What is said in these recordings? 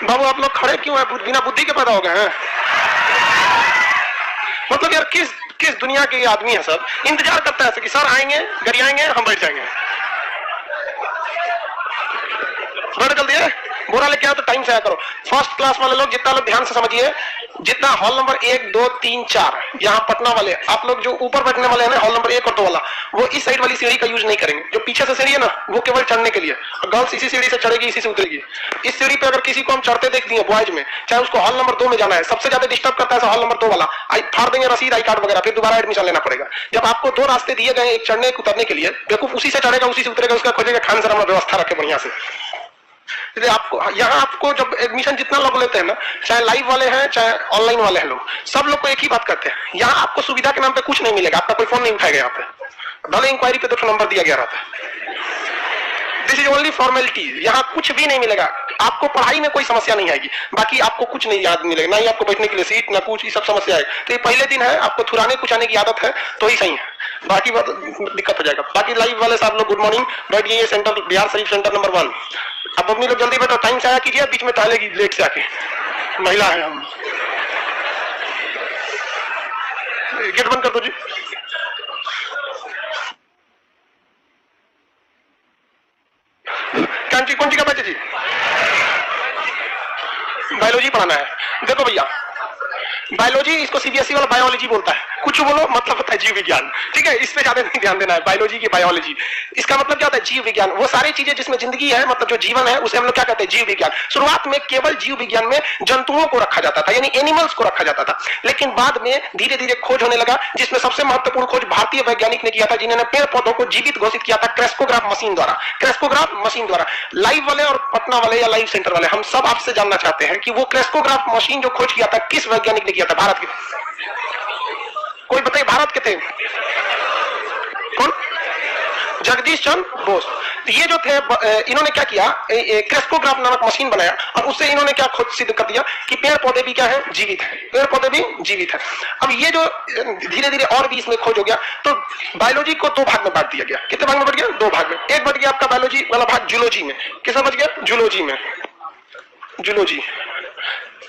बाबू आप लोग खड़े क्यों हैं? बिना बुद्धि के पैदा हो गए हैं? मतलब यार किस किस दुनिया के आदमी है? सब इंतजार करता है कि सर आएंगे, गरियाएंगे, हम बैठ जाएंगे। बड़ा जल्दी है, बुरा लेके आओ तो टाइम से आया करो। फर्स्ट क्लास वाले लोग जितना लोग ध्यान से समझिए, जितना हॉल नंबर 1 2 3 4 यहाँ पटना वाले आप लोग जो ऊपर बैठने वाले हैं ना, हॉल नंबर 1 और 2 वाला, वो इस साइड वाली सीढ़ी का यूज नहीं करेंगे। जो पीछे से सीढ़ी है ना, वो केवल चढ़ने के लिए। गर्ल्स इसी सीढ़ी से चढ़ेगी, इसी से उतरेगी। इस सीढ़ी पे अगर किसी को हम चढ़ते देख दिए बॉयज में, चाहे उसको हॉल नंबर 2 में जाना है, सबसे ज्यादा डिस्टर्ब करता है हॉल नंबर 2 वाला। आई फाड़ देंगे रसीद, आई कार्ड वगैरह, फिर दोबारा एडमिशन लेना पड़ेगा। जब आपको 2 रास्ते दिए गए, एक चढ़ने एक उतरने के लिए, बेवकूफ उसी से चढ़ेगा उसी से उतरेगा, उसका खोजेगा खान सर व्यवस्था रखे बढ़िया से। आपको यहाँ आपको जब एडमिशन जितना लोग लेते हैं ना, चाहे लाइव वाले हैं चाहे ऑनलाइन वाले हैं, लोग सब लोग को एक ही बात करते हैं, यहाँ आपको सुविधा के नाम पे कुछ नहीं मिलेगा। आपका कोई फोन नहीं उठाएगा यहाँ पे, भले इंक्वायरी पे 2 नंबर दिया गया रहता है। This is only formality. यहाँ कुछ भी नहीं मिलेगा। आपको पढ़ाई में कोई समस्या नहीं आएगी, बाकी आपको कुछ नहीं याद मिलेगा, ना ही आपको बैठने के लिए सीट, ना कुछ, ये सब समस्या है। तो ये पहले दिन है, आपको थुराने कुचाने की आदत है तो ही सही है, बाकी बात दिक्कत हो जाएगा। बाकी लाइव वाले साहब लोग गुड मॉर्निंग, बैठ गए centre Bihar Sharif centre number 1। अब अपनी लोग जल्दी बैठो, टाइम से आया कीजिए, बीच में टहलेगी लेट से आके, महिला है हम। गेट बंद कर दो जी। कौन सी का बच्चे जी? बायोलॉजी पढ़ाना है। देखो भैया, बायोलॉजी, इसको सीबीएसई वाला बायोलॉजी बोलता है। कुछ बोलो मतलब होता है जीव विज्ञान, ठीक है, इस पे ज्यादा नहीं ध्यान देना है। बायोलॉजी की बायोलॉजी, इसका मतलब क्या होता है? जीव विज्ञान। वो सारी चीजें जिसमें जिंदगी है, मतलब जो जीवन है, उसे हम लोग क्या कहते हैं? जीव विज्ञान। शुरुआत में केवल जीव विज्ञान में जंतुओं को रखा जाता था, यानी एनिमल्स को रखा जाता था। लेकिन बाद में धीरे धीरे खोज होने लगा, जिसमें सबसे महत्वपूर्ण खोज भारतीय वैज्ञानिक ने किया था, जिन्होंने पेड़ पौधों को जीवित घोषित किया था क्रेस्कोग्राफ मशीन द्वारा। क्रेस्कोग्राफ मशीन द्वारा। लाइव वाले और पटना वाले या लाइव सेंटर वाले, हम सब आपसे जानना चाहते हैं कि वो क्रेस्कोग्राफ मशीन जो खोज किया था, किस वैज्ञानिक ने किया था? भारत के कोई बताइए, भारत के थे कौन? जगदीश चंद्र बोस। तो ये जो थे, इन्होंने क्या किया, क्रेस्कोग्राफ नामक मशीन बनाया, और उससे इन्होंने क्या खोज सिद्ध कर दिया कि पेड़ पौधे भी क्या है? जीवित है। पेड़ पौधे भी जीवित है। अब ये जो धीरे धीरे और भी इसमें खोज हो गया, तो बायोलॉजी को 2 भाग में बांट दिया गया। कितने भाग में बढ़ गया? 2 भाग में। एक बढ़ गया आपका बायोलॉजी वाला भाग जूलॉजी में। किसमें बच गया? जूलॉजी में। Zoology,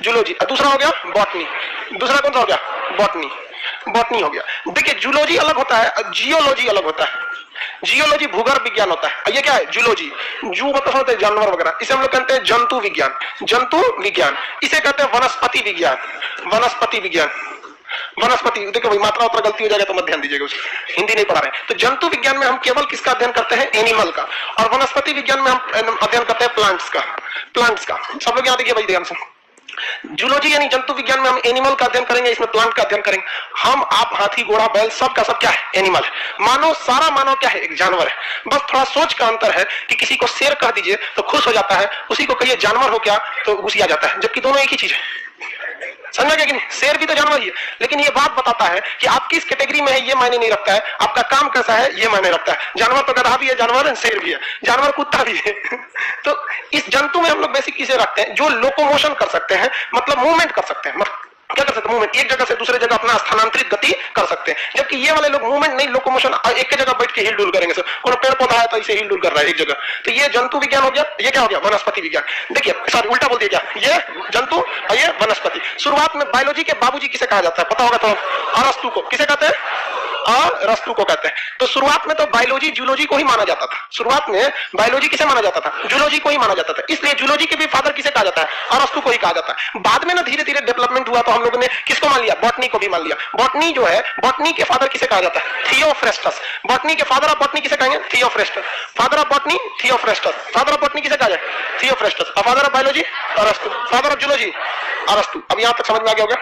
zoology. और दूसरा हो गया बॉटनी। दूसरा कौन सा हो गया? बॉटनी। बॉटनी हो गया। देखिए, जूलॉजी अलग होता है, जियोलॉजी अलग होता है। जियोलॉजी भूगर्भ विज्ञान होता है, ये क्या है? जूलॉजी। जू मतलब होता है जानवर वगैरह, इसे हम लोग कहते हैं जंतु विज्ञान। जंतु विज्ञान। इसे कहते हैं वनस्पति विज्ञान। वनस्पति विज्ञान। वनस्पति, देखो भाई मात्रा उतना गलती हो जाएगा तो मत ध्यान दीजिएगा, उसकी हिंदी नहीं पढ़ा रहे। तो जंतु विज्ञान में हम केवल किसका अध्ययन करते हैं? एनिमल का। और वनस्पति विज्ञान में हम अध्ययन करते हैं प्लांट्स का। प्लांट्स का सब लोग यहाँ देखिए भाई ध्यान से। जूलॉजी यानी जंतु विज्ञान में हम एनिमल का अध्ययन करेंगे, इसमें प्लांट का अध्ययन करेंगे। हम, आप, हाथी, घोड़ा, बैल, सब का सब क्या है? एनिमल है। मानव, सारा मानव क्या है? एक जानवर है। बस थोड़ा सोच का अंतर है कि किसी को शेर कह दीजिए तो खुश हो जाता है, उसी को कहिए जानवर हो क्या तो गुस्सा जाता है, जबकि दोनों एक ही चीज है। समझा क्या कि नहीं? शेर भी तो जानवर ही है, लेकिन ये बात बताता है कि आप किस कैटेगरी में है ये मायने नहीं रखता है, आपका काम कैसा है ये मायने रखता है। जानवर तो गधा भी है, जानवर शेर भी है, जानवर कुत्ता भी है। तो इस जंतु में हम लोग बेसिक चीजें रखते हैं जो लोकोमोशन कर सकते हैं, मतलब मूवमेंट कर सकते हैं। क्या कर सकते हैं? मूवमेंट, एक जगह से दूसरे जगह अपना स्थानांतरित गति कर सकते हैं। जबकि ये वाले लोग मूवमेंट नहीं, लोकोमोशन, एक जगह बैठ के हिल डुल करेंगे। सर कोई पेड़ पौधा है तो इसे हिल डुल कर रहा है एक जगह। तो ये जंतु विज्ञान हो गया। ये क्या हो गया? वनस्पति विज्ञान। देखिए सॉरी उल्टा बोल दिया, क्या ये जंतु और ये वनस्पति। शुरुआत में बायोलॉजी के बाबूजी किसे कहा जाता है पता होगा तो? अरस्तु को। किसे कहते हैं? अरस्तु को कहते हैं। तो शुरुआत में तो बायोलॉजी जूलॉजी को ही माना जाता था। शुरुआत में बायोलॉजी किसे माना जाता था? जूलॉजी को ही माना जाता था। इसलिए जूलॉजी के भी फादर किसे कहा जाता है? अरस्तु को ही कहा जाता है। बाद में ना धीरे धीरे डेवलपमेंट हुआ तो हम लोगों ने किसको मान लिया? बॉटनी को भी मान लिया। बॉटनी जो है, बॉटनी के फादर किसे कहा जाता है? थियोफ्रेस्टस। बॉटनी के फादर ऑफ बॉटनी किसे कहेंगे? Theophrastus. Father of botany Theophrastus. Father of botany किसे कहा जाए? थियोफ्रेस्टस। और फादर ऑफ बायोलॉजी अरस्तु। फादर ऑफ जूलॉजी अरस्तु। अब यहां तक समझ में आ गया होगा?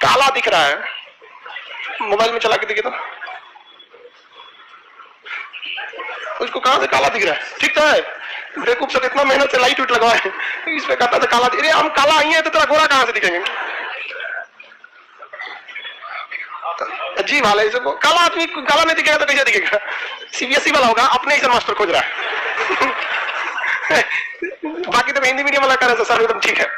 काला दिख रहा है, मोबाइल में चला के देखिए तो उसको कहां से काला दिख रहा है? ठीक तो है, बेवकूफ सब इतना मेहनत से लाइट उठ लगवाए, इस पे कहता था काला। अरे हम काला आई है तो तेरा गोरा कहां से दिखेंगे? अजीब हाल है। काला आदमी काला नहीं दिखेगा तो कैसे दिखेगा? सीबीएसई वाला होगा, अपने ही से मास्टर खोज रहा है। बाकी तो हिंदी मीडियम वाला कर रहे सर एकदम ठीक है।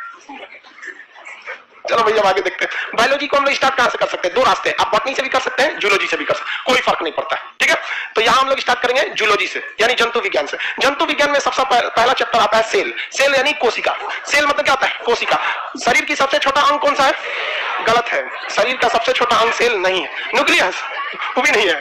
चलो भैया आगे देखते हैं। बायोलॉजी को हम लोग स्टार्ट कहां से कर सकते हैं? 2 रास्ते, आप बॉटनी से भी कर सकते हैं, जूलॉजी से भी कर सकते हैं, कोई फर्क नहीं पड़ता है। ठीक है, तो यहां हम लोग स्टार्ट करेंगे जूलॉजी से, यानी जंतु विज्ञान से। जंतु विज्ञान में सबसे पहला चैप्टर आता है सेल। सेल यानी कोशिका। सेल मतलब क्या होता है? कोशिका। शरीर की सबसे छोटा अंग कौन सा है? गलत है, शरीर का सबसे छोटा अंग सेल नहीं है, न्यूक्लियस वो भी नहीं है।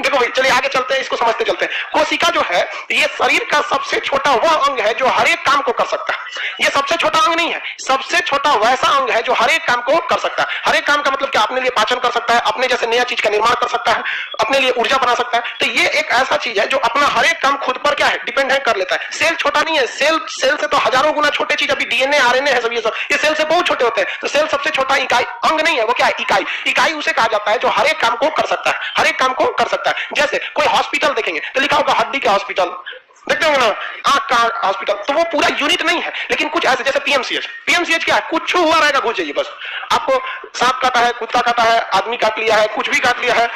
देखो भाई, चलिए आगे चलते हैं, इसको समझते चलते हैं। कोशिका जो है ये शरीर का सबसे छोटा वह अंग है जो हर एक काम को कर सकता है। ये सबसे छोटा अंग नहीं है, सबसे छोटा वैसा अंग है जो हर एक काम को कर सकता है। हर एक काम का मतलब क्या? अपने लिए पाचन कर सकता है, अपने जैसे नया चीज का निर्माण कर सकता है, अपने लिए ऊर्जा बना सकता है। तो ये एक ऐसा चीज है जो अपना हर एक काम खुद पर क्या है? डिपेंड है, कर लेता है। सेल छोटा नहीं है, सेल से तो हजारों गुना छोटे चीज, अभी डीएनए आरएनए है सब, ये सेल से बहुत छोटे होते हैं। तो सेल सबसे छोटा इकाई अंग नहीं है, वो क्या है? इकाई। इकाई उसे कहा जाता है जो हर एक काम को कर सकता है, हर एक काम को कर सकता है। जैसे कोई हॉस्पिटल देखेंगे तो लिखा होगा हड्डी का हॉस्पिटल, देखते होंगे ना, आंख का हॉस्पिटल, तो वो पूरा यूनिट नहीं है। लेकिन कुछ ऐसे जैसे पीएमसीएच। पीएमसीएच क्या है? कुछ हुआ रहेगा, घुस जाइए बस। आपको सांप काटा है, कुत्ता काटा है, आदमी काट लिया है, कुछ भी काट लिया है,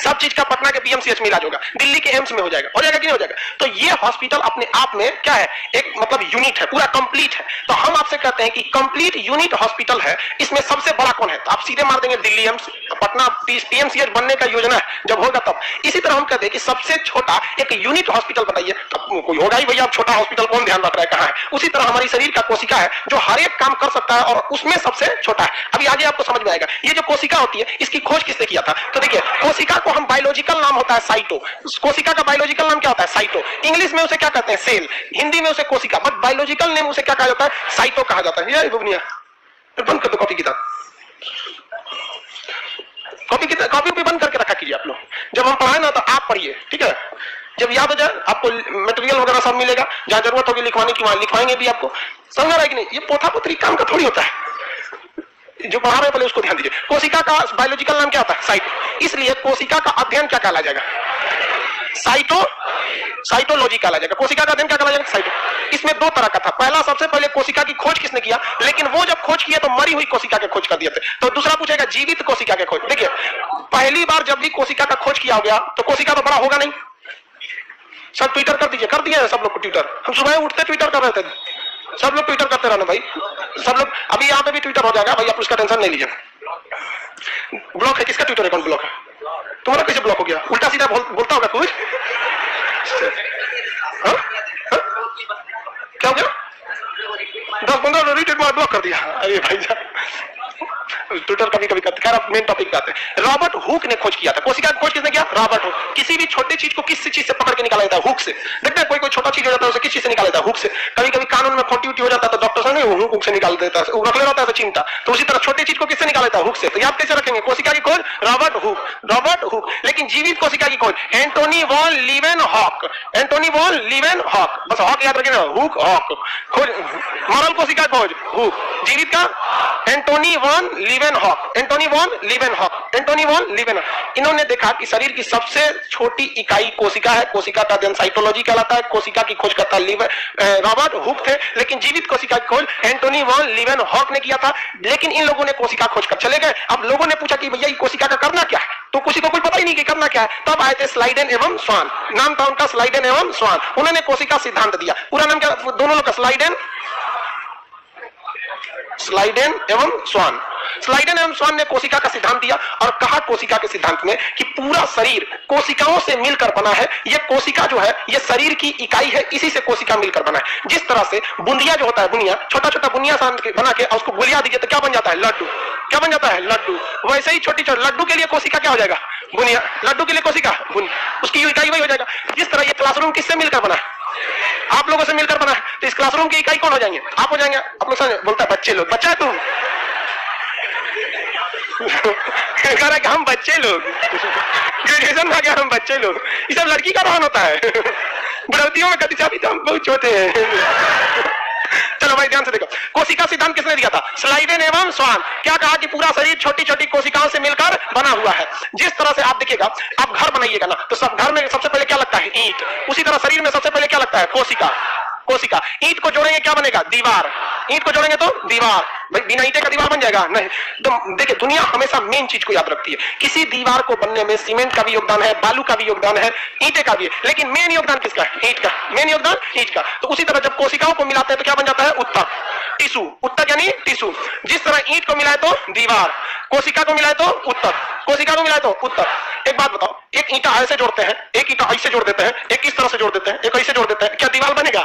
सब चीज का पटना के पीएमसीएच में इलाज होगा, दिल्ली के एम्स में हो जाएगा कि नहीं हो जाएगा? तो ये हॉस्पिटल अपने आप में क्या है? एक मतलब यूनिट है, पूरा कंप्लीट है। तो हम आपसे कहते हैं कि कंप्लीट यूनिट हॉस्पिटल है, इसमें सबसे बड़ा कौन है? तो आप सीधे मार देंगे दिल्ली एम्स, पटना पीएमसीएच बनने का योजना है, जब होगा तब। इसी तरह हम कहते हैं कि सबसे छोटा एक यूनिट हॉस्पिटल बताइए, तो कोई होगा ही भैया, छोटा हॉस्पिटल कौन ध्यान रख रहा है, कहाँ है? उसी तरह हमारी शरीर का कोशिका है जो हर एक काम कर सकता है और उसमें सबसे छोटा है। अभी आगे आपको समझ में आएगा। ये जो कोशिका होती है इसकी खोज किसने किया था? तो देखिए, कोशिका को हम बायोलॉजिकल नाम होता है साइटो। कोशिका का बायोलॉजिकल नाम क्या होता है? साइटो। इंग्लिश में उसे क्या कहते हैं? सेल। हिंदी में उसे कोशिका, बट बायोलॉजिकल नेम उसे क्या कहा जाता है? साइटो कहा जाता है। ये बुनिया बंद कर दो कॉपी किताब, कॉपी भी बंद करके रखा कीजिए आप लोग। जब हम पढ़ाए ना तो आप पढ़िए, ठीक है? जब याद हो जाए आपको मटेरियल वगैरह सब मिलेगा, जहां जरूरत होगी लिखवाने की वहां लिखवाएंगे भी आपको। समझ रहा है कि नहीं? ये पोथा पोथरी काम का थोड़ी होता है, जो पढ़ा रहे पहले उसको ध्यान दीजिए। कोशिका का बायोलॉजिकल नाम क्या होता है? साइटो। इसलिए कोशिका का अध्ययन क्या कहला जाएगा? साइटोलॉजी कहला जाएगा। कोशिका का अध्ययन क्या कहला जाएगा? साइटो। इसमें दो तरह का था। पहला, सबसे पहले कोशिका की खोज किसने किया? लेकिन वो जब खोज किया तो मरी हुई कोशिका के खोज कर दिए थे। तो दूसरा पूछेगा जीवित कोशिका के खोज। देखिए, पहली बार जब भी कोशिका का खोज किया गया तो कोशिका तो बड़ा होगा नहीं। सब ट्विटर कर दीजिए, कर दिया सब लोग को ट्विटर। हम सुबह उठते ट्विटर कर रहे थे, सब लोग ट्विटर करते रहना भाई, सब लोग। अभी यहाँ पे भी ट्विटर हो जाएगा भाई, आप उसका टेंशन नहीं लीजिए। ब्लॉक है, किसका ट्विटर अकाउंट ब्लॉक है? तुम्हारा कैसे ब्लॉक हो गया? उल्टा सीधा बोलता होगा कुछ। हाँ? हाँ? क्या हो गया? 10-15 रीट्वीट मार ब्लॉक कर दिया। अरे भाई साहब, ट्विटर कभी कभी करते। खैर, मेन टॉपिक पे आते हैं। रॉबर्ट हुक ने खोज किया था। कोशिका की खोज किसने किया? Robert Hooke. किसी भी छोटी चीज को किस चीज से पकड़ के निकाला जाता है? हुक से। देखते हैं कोई छोटा चीज हो जाता है उसे किस चीज से निकाला जाता है? हुक से। कभी कभी कानून में खोटी उटी हो जाता है तो डॉक्टर साहब ने हुक से निकाल देता है, वो रख ले रहता है चिमटा। तो उसी तरह छोटी चीज को किससे निकाला जाता है? हुक से। तो याद कैसे रखेंगे? कोशिका की खोज रॉबर्ट हुक, रॉबर्ट हुक। लेकिन जीवित कोशिका की खोज Antony von Leeuwenhoek, Antony von Leeuwenhoek. बस हॉक याद रखेंगे, हुक हॉक। खोज मरल कोशिका खोज हुक, जीवित का Antony von Leeuwenhoek, Antony von Leeuwenhoek, Antony von Leeuwenhoek. इन्होंने देखा कि शरीर की सबसे छोटी इकाई कोशिका है। कोशिका का अध्ययन साइटोलॉजी कहलाता है। कोशिका की खोज करता रॉबर्ट हुक थे, लेकिन जीवित कोशिका की खोज एंटोनी वॉन लीवेनहॉक ने किया था। लेकिन इन लोगों ने कोशिका खोज कर चले गए। अब लोगों ने पूछा कि भैया ये कोशिका का करना क्या है? तो किसी को कोई पता ही नहीं कि करना क्या है। तब आए थे स्लाइडेन एवं स्वान, नाम था उनका स्लाइडेन एवं स्वान। उन्होंने कोशिका सिद्धांत दिया। पूरा नाम क्या दोनों लोग का? स्लाइडेन एवं स्वान। स्लाइडेन एवं स्वान ने कोशिका का सिद्धांत दिया और कहा कोशिका के सिद्धांत में कि पूरा शरीर कोशिकाओं से मिलकर बना है। यह कोशिका जो है यह शरीर की इकाई है, इसी से कोशिका मिलकर बना है। जिस तरह से बुंदिया जो होता है, बुनिया, छोटा छोटा बुनिया बना के उसको गोलियां दीजिए तो क्या बन जाता है? लड्डू। क्या बन जाता है? लड्डू। वैसे ही छोटी छोटी लड्डू के लिए कोशिका क्या हो जाएगा? बुनिया। लड्डू के लिए कोशिका उसकी इकाई वही हो जाएगा। जिस तरह ये क्लासरूम किससे मिलकर बना है? आप लोगों से मिलकर बना है। तो इस क्लासरूम की इकाई कौन हो जाएंगे? आप हो जाएंगे। आप लोग समझ बोलता है बच्चे लोग, बच्चा है तू कह रहा है कि हम बच्चे लोग, ग्रेजुएशन में आ गया हम बच्चे लोग। ये सब लड़की का रोहन होता है। बुढ़ौतियों में कभी चाहती तो हम बहुत छोटे हैं। चलो भाई ध्यान से देखो, कोशिका सिद्धांत किसने दिया था? स्लाइडेन एवं स्वान। क्या कहा कि पूरा शरीर छोटी छोटी कोशिकाओं से मिलकर बना हुआ है। जिस तरह से आप देखिएगा, आप घर बनाइएगा ना तो सब घर में सबसे पहले क्या लगता है? ईंट। उसी तरह शरीर में सबसे पहले क्या लगता है? कोशिका। कोशिका। ईंट को जोड़ेंगे क्या बनेगा? दीवार। ईंट को जोड़ेंगे तो दीवार। भाई बिना ईंटे का दीवार बन जाएगा? नहीं। तो देखिए, दुनिया हमेशा मेन चीज को याद रखती है। किसी दीवार को बनने में सीमेंट का भी योगदान है, बालू का भी योगदान है, ईंटे का भी है, लेकिन मेन योगदान किसका है? ईंट का। मेन योगदान ईंट का। तो उसी तरह जब कोशिकाओं को मिलाते हैं तो क्या बन जाता है? उत्तक, टिश्यू। उत्तक यानी टिश्यू। जिस तरह ईंट को मिलाए तो दीवार, कोशिका को मिलाए तो उत्तक। कोशिका को मिलाए तो उत्तक। एक बात बताओ, एक ईंटा ऐसे जोड़ते हैं, एक ईंटा ऐसे जोड़ देते हैं, एक इस तरह से जोड़ देते हैं, एक ऐसे जोड़ देते हैं, क्या दीवार बनेगा?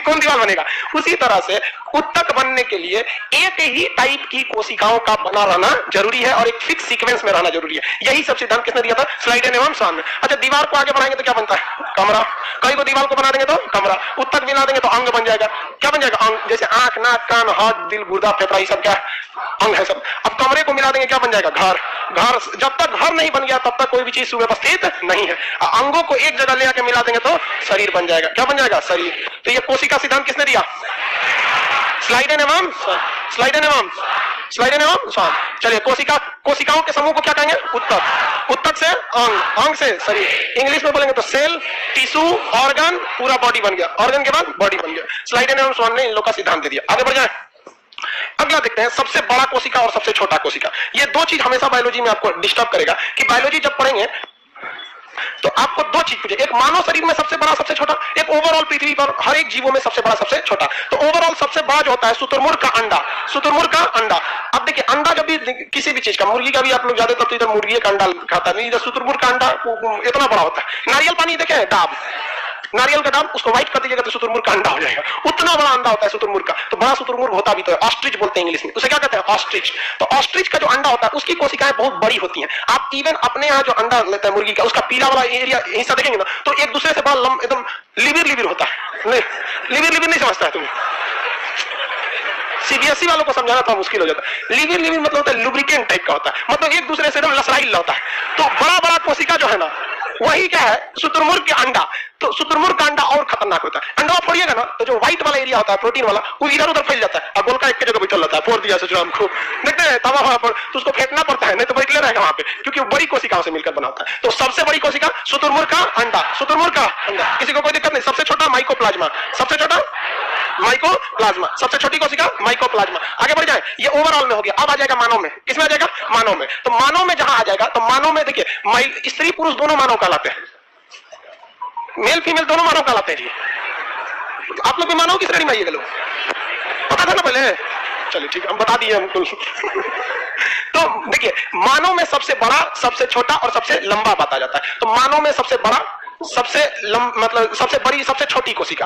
कौन दीवार बनेगा? उसी तरह से उत्तक बनने के लिए एक ही टाइप की कोशिकाओं का बना रहना जरूरी है और एक फिक्स सीक्वेंस में रहना जरूरी है। यही सब सिद्धांत किसने दिया था? स्लाइडेन एवं स्वान ने। अच्छा, दीवार को आगे बढ़ाएंगे तो क्या बनता है? कमरा। कहीं को दीवार को बना देंगे तो कमरा। उत्तक मिला देंगे तो अंग बन जाएगा। क्या बन जाएगा? अंग। जैसे आंख, नाक, कान, हाथ, दिल, गुर्दा, फेफड़ा, ये सब क्या अंग है सब। अब कमरे को मिला देंगे, क्या बन जाएगा? घर। घर जब तक घर नहीं बन गया तब तक कोई भी चीज सुव्यवस्थित नहीं है। अंगों को एक जगह ले आके मिला देंगे तो शरीर बन जाएगा। क्या बन जाएगा? शरीर। तो ये कोशिका सिद्धांत किसने दिया? स्लाइडेन एवं स्वान। चलिए, कोशिकाओं के समूह को क्या कहेंगे? उत्तक। उत्तक से अंग, अंग से शरीर। इंग्लिश में बोलेंगे तो सेल, टिश्यू, ऑर्गन, पूरा बॉडी बन गया। ऑर्गन के बाद बॉडी बन गया। स्लाइडेन एवं स्वान ने इन लोग का सिद्धांत दे दिया। आगे बढ़ जाए। अगला देखते हैं, सबसे बड़ा कोशिका और सबसे छोटा कोशिका। ये दो चीज हमेशा बायोलॉजी में आपको डिस्टर्ब करेगा कि बायोलॉजी जब पढ़ेंगे तो आपको दो चीज पूछे, एक मानव शरीर में सबसे बड़ा सबसे छोटा, एक ओवरऑल पृथ्वी पर हर एक जीवों में सबसे बड़ा सबसे छोटा। तो ओवरऑल सबसे बड़ा जो होता है शुतुरमुर्ग का अंडा। शुतुरमुर्ग का अंडा। अब देखिए, अंडा जब भी किसी भी चीज का, मुर्गी का भी आप लोग ज्यादातर तो इधर मुर्गी का अंडा खाता है, इधर शुतुरमुर्ग का अंडा इतना बड़ा होता है। नारियल पानी देखे, डाब, नारियल का डाब, उसको व्हाइट कर दीजिएगा तो शुतुरमुर्ग का अंडा हो जाएगा। उतना बड़ा अंडा होता है शुतुरमुर्ग का। तो बड़ा शुतुरमुर्ग होता भी तो है, ऑस्ट्रिच बोलते हैं इंग्लिश में, उसे क्या कहते हैं? ऑस्ट्रिच। तो ऑस्ट्रिच का जो अंडा होता है उसकी कोशिकाएं बहुत बड़ी होती हैं। आप इवन अपने यहाँ जो अंडा लेता है मुर्गी का, उसका पीला वाला एरिया हिस्सा देखेंगे ना तो एक दूसरे से बड़ा एकदम लिबिर होता है। लिबिर नहीं समझता है तुम? सीबीएसई वालों को समझाना थोड़ा मुश्किल हो जाता है। लिबिर मतलब होता है लुब्रिकेंट टाइप का होता है, मतलब एक दूसरे से एकदम लसराइल होता है। तो बड़ा कोशिका जो है ना, वही क्या है? शुतुरमुर्ग के अंडा। तो शुतुरमुर्ग का अंडा और खतरनाक होता है। अंडा फोड़िएगा ना तो जो व्हाइट वाला एरिया होता है, प्रोटीन वाला, वो इधर उधर फैल जाता है और गोलका एक जगह बैठल रहता है। फोड़ दिया सोचो हमको, देखते हैं तवा वहां पर, तो उसको फेंकना पड़ता है, नहीं तो बैठले रहेगा वहां पे, क्योंकि वो बड़ी कोशिकाओं से मिलकर बना होता है। तो सबसे बड़ी कोशिका शुतुरमुर्ग का अंडा। शुतुरमुर्ग का अंडा, किसी को कोई दिक्कत नहीं। सबसे छोटा माइकोप्लाज्मा। सबसे छोटा माइकोप्लाज्मा। सबसे छोटी कोशिका माइकोप्लाज्मा। आगे बढ़ जाए, ये ओवरऑल में हो गया। अब आ जाएगा मानव में। किसमें आ जाएगा? मानव में। तो मानव में जहां आ जाएगा तो मानव में देखिए, स्त्री पुरुष दोनों मानव कहलाते हैं, मेल फीमेल दोनों मानव कहलाते हैं जी। आप लोग भी मानव की श्रेणी में आइएगा। लोग पता था ना पहले? चलिए ठीक, हम बता दिए हमको। तो देखिए, मानव में सबसे बड़ा, सबसे छोटा और सबसे लंबा बात आ जाता है। तो मानव में सबसे बड़ा, सबसे मतलब सबसे बड़ी, सबसे छोटी कोशिका।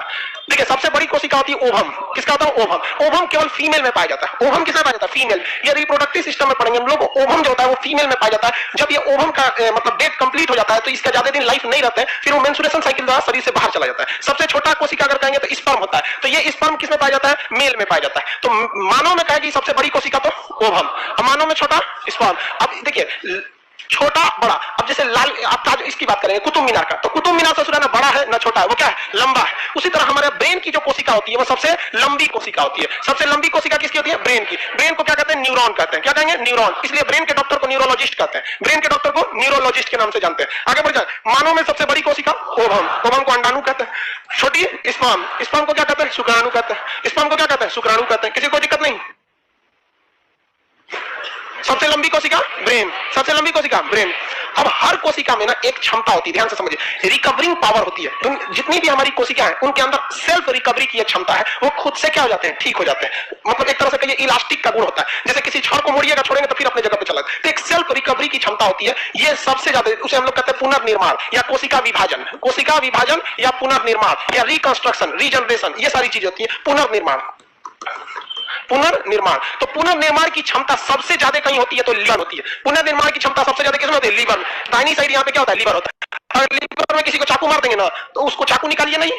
देखिए, सबसे बड़ी कोशिका होती है ओवम। किसका होता है? ओवम। ओवम केवल फीमेल में पाया जाता है। ओवम किसमें पाया जाता है? फीमेल। ये रिप्रोडक्टिव सिस्टम में पढ़ेंगे हम लोग। ओवम जो होता है वो फीमेल में पाया जाता है। जब ये ओवम का मतलब डेट कंप्लीट हो जाता है तो इसका ज्यादा दिन लाइफ नहीं रहता है, फिर वो मेंस्ट्रुएशन साइकिल द्वारा शरीर से बाहर चला जाता है। सबसे छोटा कोशिका अगर कहेंगे तो स्पर्म होता है। तो ये स्पर्म किसमें पाया जाता है? मेल में पाया जाता है। तो मानव में कहेगी सबसे बड़ी कोशिका तो ओवम, मानव में छोटा स्पर्म। अब देखिए, छोटा बड़ा। अब जैसे लाल, आप इसकी बात करेंगे कुतुब मीनार का, तो कुतुब मीनार ससुरा ना बड़ा है ना छोटा है, वो क्या है? लंबा है। उसी तरह हमारे ब्रेन की जो कोशिका होती है वो सबसे लंबी कोशिका होती है। सबसे लंबी कोशिका किसकी होती है? ब्रेन की। ब्रेन को क्या कहते हैं? न्यूरॉन कहते हैं। क्या कहेंगे? न्यूरॉन। इसलिए ब्रेन के डॉक्टर को न्यूरोलॉजिस्ट कहते हैं। ब्रेन के डॉक्टर को न्यूरोलॉजिस्ट के नाम से जानते हैं। आगे बढ़ जाए, मानव में सबसे बड़ी कोशिका ओवम। ओवम को अंडाणु कहते हैं। छोटी स्पर्म। स्पर्म को क्या कहते हैं? शुक्राणु कहते हैं। स्पर्म को क्या कहते हैं? शुक्राणु कहते हैं। किसी को दिक्कत नहीं? सबसे लंबी कोशिका ब्रेन। सबसे लंबी कोशिका ब्रेन। अब हर कोशिका में ना एक क्षमता होती है, ध्यान से समझिए, रिकवरिंग पावर होती है। तो जितनी भी हमारी कोशिका है उनके अंदर सेल्फ रिकवरी की एक क्षमता है। वो खुद से क्या हो जाते हैं? ठीक हो जाते हैं। मतलब एक तरह से कहिए इलास्टिक का गुण होता है। जैसे किसी छड़ को मोड़िएगा, छोड़ेंगे तो फिर अपने जगह पे चला जाए। तो एक सेल्फ रिकवरी की क्षमता होती है। ये सबसे ज्यादा, उसे हम लोग कहते हैं पुनर्निर्माण या कोशिका विभाजन। कोशिका विभाजन या पुनर्निर्माण या रिकंस्ट्रक्शन, रीजनरेशन, ये सारी चीजें होती है। पुनर्निर्माण, पुनर्निर्माण। तो पुनर्निर्माण की क्षमता सबसे ज्यादा कहीं होती है तो लीवर होती है। पुनर्निर्माण की क्षमता सबसे ज्यादा किसमें होती है? लीवर। दाहिनी साइड यहाँ पे क्या होता है? लीवर होता है। अगर लीवर में किसी को चाकू मार देंगे ना तो उसको चाकू निकालिए नहीं,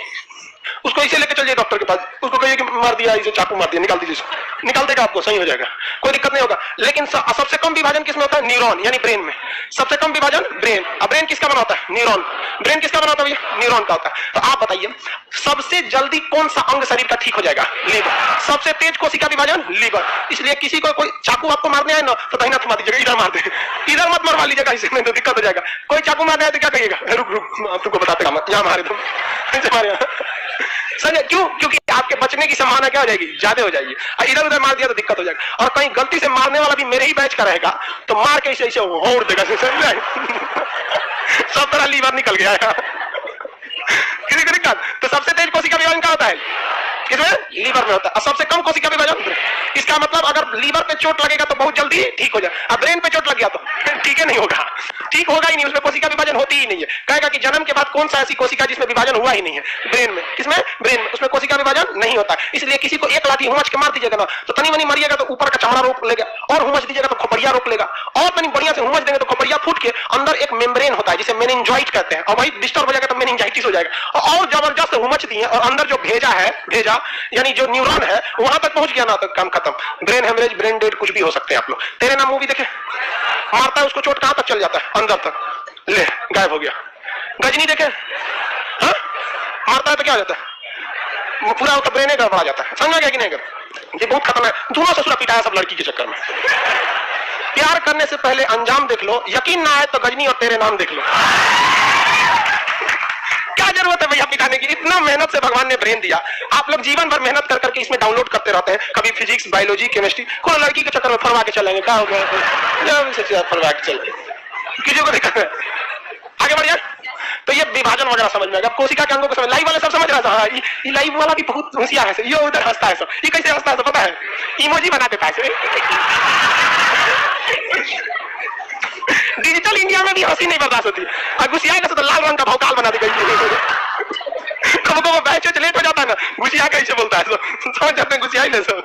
उसको इसे लेके चलिए डॉक्टर के पास, उसको कहिए कि मार दिया, इसे चाकू मार दिया, निकाल दीजिए। निकाल देगा आपको, सही हो जाएगा, कोई दिक्कत नहीं होगा। लेकिन सबसे कम विभाजन किसमें होता है? न्यूरॉन यानी ब्रेन में। सबसे कम विभाजन ब्रेन। अब ब्रेन किसका बना होता है? न्यूरॉन। ब्रेन किसका बना होता है? न्यूरॉन का होता है। तो आप बताइए, सबसे जल्दी कौन सा अंग शरीर का ठीक हो जाएगा? लीवर। सबसे तेज कोशिका विभाजन लीवर। इसलिए किसी को कोई चाकू आपको मारने आए ना तो दाहिना थमा दीजिएगा, इधर मार दे, इधर मत मरवा लीजिएगा, इसे नहीं तो दिक्कत हो जाएगा। कोई चाकू मारने आए तो क्या कहिएगा? रुक आप तुमको बताते यहाँ मारे तुम, समझे? क्यों? क्योंकि आपके बचने की संभावना क्या हो जाएगी? ज्यादा हो जाएगी। इधर उधर मार दिया तो दिक्कत हो जाएगी। और कहीं गलती से मारने वाला भी मेरे ही बैच का रहेगा तो मार के इसे होड़ देगा, सब तरह लीवर निकल गया है। किसी को दिक्कत? तो सबसे तेज कोशिका विभाजन क्या होता है? किसमें? लीवर में होता है। सबसे कम कोशिका विभाजन। इसका मतलब अगर लीवर पे चोट लगेगा तो बहुत जल्दी ठीक हो जाए, अब ब्रेन पे चोट लग गया तो ठीक है नहीं होगा, ठीक होगा ही नहीं, उसमें कोशिका विभाजन होती ही नहीं है। कहेगा कि जन्म के बाद कौन सा ऐसी कोशिका जिसमें विभाजन हुआ ही नहीं है? ब्रेन में। किसमें? ब्रेन में। उसमें कोशिका विभाजन नहीं होता। इसलिए किसी को एक लाठी हुमच के मार दीजिएगा ना तो तनी मनी मरिएगा तो ऊपर का चमड़ा रोक लेगा, और हुमच दीजिएगा तो खोपड़िया रोक लेगा, और तनी बढ़िया से हुमच देंगे तो खोपड़िया फूट के अंदर एक मेम्ब्रेन होता है जिसे मेनिंजाइट कहते हैं, और वही डिस्टर्ब हो जाएगा तो मेनिंजाइटिस हो जाएगा। और जबरदस्त हुमच दिए और अंदर जो भेजा है, भेजा यानी जो न्यूरॉन है वहां तक पहुंच गया ना तो काम खत्म। ब्रेन हेमरेज, ब्रेन डेड, कुछ भी हो सकते हैं आप लोग। तेरे नाम मूवी देखे? मारता है उसको, चोट कहां तक चल जाता है? अंदर तक, ले गायब हो गया। गजनी देखे? हाँ? मारता है तो क्या हो जाता है? पूरा उसका ब्रेन गड़बड़ा जाता है। समझ गया कि नहीं? ये बहुत खतरनाक है। दोनों ससुरा पिटाया सब लड़की के चक्कर में। प्यार करने से पहले अंजाम देख लो, यकीन ना आए तो गजनी और तेरे नाम देख लो। क्या जरूरत है भैया पिटाने की? इतना मेहनत से भगवान ने ब्रेन दिया, आप लोग जीवन भर मेहनत कर करके इसमें डाउनलोड करते रहते हैं, कभी फिजिक्स, बायोलॉजी, केमिस्ट्री। कोई लड़की के चक्कर में फरवा के चलेंगे, क्या हो गया? फरवा के चलेंगे, किसी को दिक्कत है? आगे बढ़िया। तो ये विभाजन वगैरह समझ में आ गया। कोशिका के अंगों को समझ, लाइव वाले सब समझ रहा था। ये लाइव वाला भी बहुत होशियार है, ये उधर हंसता है सब। ये कैसे हंसता है सब पता है? इमोजी बना देता है। डिजिटल इंडिया में भी हंसी नहीं बर्दाश्त होती, गुस्सिया तो लाल रंग का भौकाल बना दी गई। कब वो बैच लेट हो जाता है ना, गुस्सिया कैसे बोलता है समझ जाते हैं, गुस्सिया ही नहीं सब।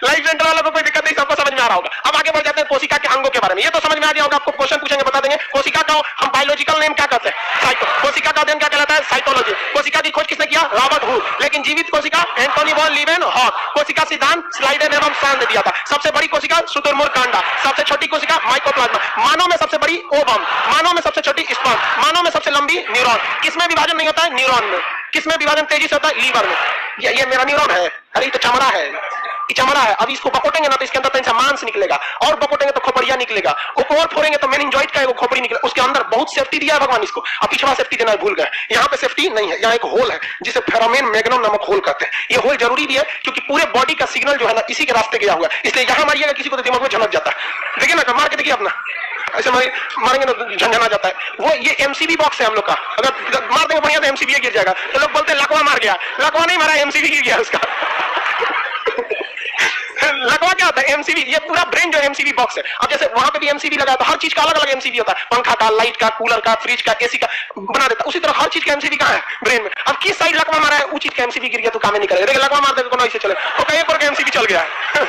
लाइफ सेंटर वालों को कोई दिक्कत नहीं, सबको समझ में आ रहा होगा। अब आगे बढ़ जाते हैं कोशिका के अंगों के बारे में। ये तो समझ में आ गया होगा, आपको क्वेश्चन पूछेंगे बता देंगे। कोशिका का हम बायोलॉजिकल नेम क्या कहते हैं? कोशिका का अध्ययन क्या कहलाता है? साइटोलॉजी। कोशिका की खोज किसने किया? Robert Hooke. लेकिन जीवित कोशिका एंटोनी वॉन लीवेनहॉक। कोशिका सिद्धांत स्लाइडर एवं सांड ने दिया था। सबसे बड़ी कोशिका शुतुरमुर्ग कांडा। सबसे छोटी कोशिका माइकोप्लाज्मा। मानव में सबसे बड़ी ओवम। मानव में सबसे छोटी स्पर्म। मानव में सबसे लंबी न्यूरॉन। किसमें विभाजन नहीं होता है? न्यूरॉन में। किसमें विभाजन तेजी से होता है? लीवर में। ये मेरा न्यूरॉन है, अरे ये तो चमड़ा है, ये चमड़ा है। अब इसको बकोटेंगे ना तो इसके अंदर मांस निकलेगा, और बकोटेंगे तो खोपड़िया निकलेगा, और फोड़ेंगे तो मेनिंजाइट का खोपड़ी निकलेगा। उसके अंदर बहुत सेफ्टी दिया है भगवान इसको। अब पिछवा सेफ्टी देना भूल गए, यहाँ पे सेफ्टी नहीं है। यहाँ एक होल है जिसे फेरामेन मैग्नम नामक होल कहते हैं। ये होल जरूरी भी है क्योंकि पूरे बॉडी का सिग्नल जो है ना इसी के रास्ते गया हुआ है, इसलिए यहाँ मारिएगा किसी को तो दिमाग में झनक जाता है। देखिए ना, मार के देखिए अपना, ऐसे मारेंगे ना झंझना जाता है। वो ये एमसीबी बॉक्स है हम लोग का, अगर मार देंगे बढ़िया तो एमसीबी गिर जाएगा। तो लोग बोलते हैं लकवा मार गया, लकवा नहीं मारा, एमसीबी गिर गया उसका। लकवा क्या होता है? एमसीबी। ये पूरा ब्रेन जो एमसीबी बॉक्स है। अब जैसे वहां पे भी एमसीबी लगा तो हर चीज का अलग अलग एमसीबी होता है, पंखा का, लाइट का, कूलर का, फ्रिज का, एसी का बना देता है। उसी तरह हर चीज का एमसीबी कहाँ है? ब्रेन में। अब किस साइड लकवा मारा है वो चीज का एमसीबी गिर गया तो काम नहीं करेगा। देखिए लकवा मार देगा कोनो ऐसे चले, तो कहीं पर एमसीबी चल गया है।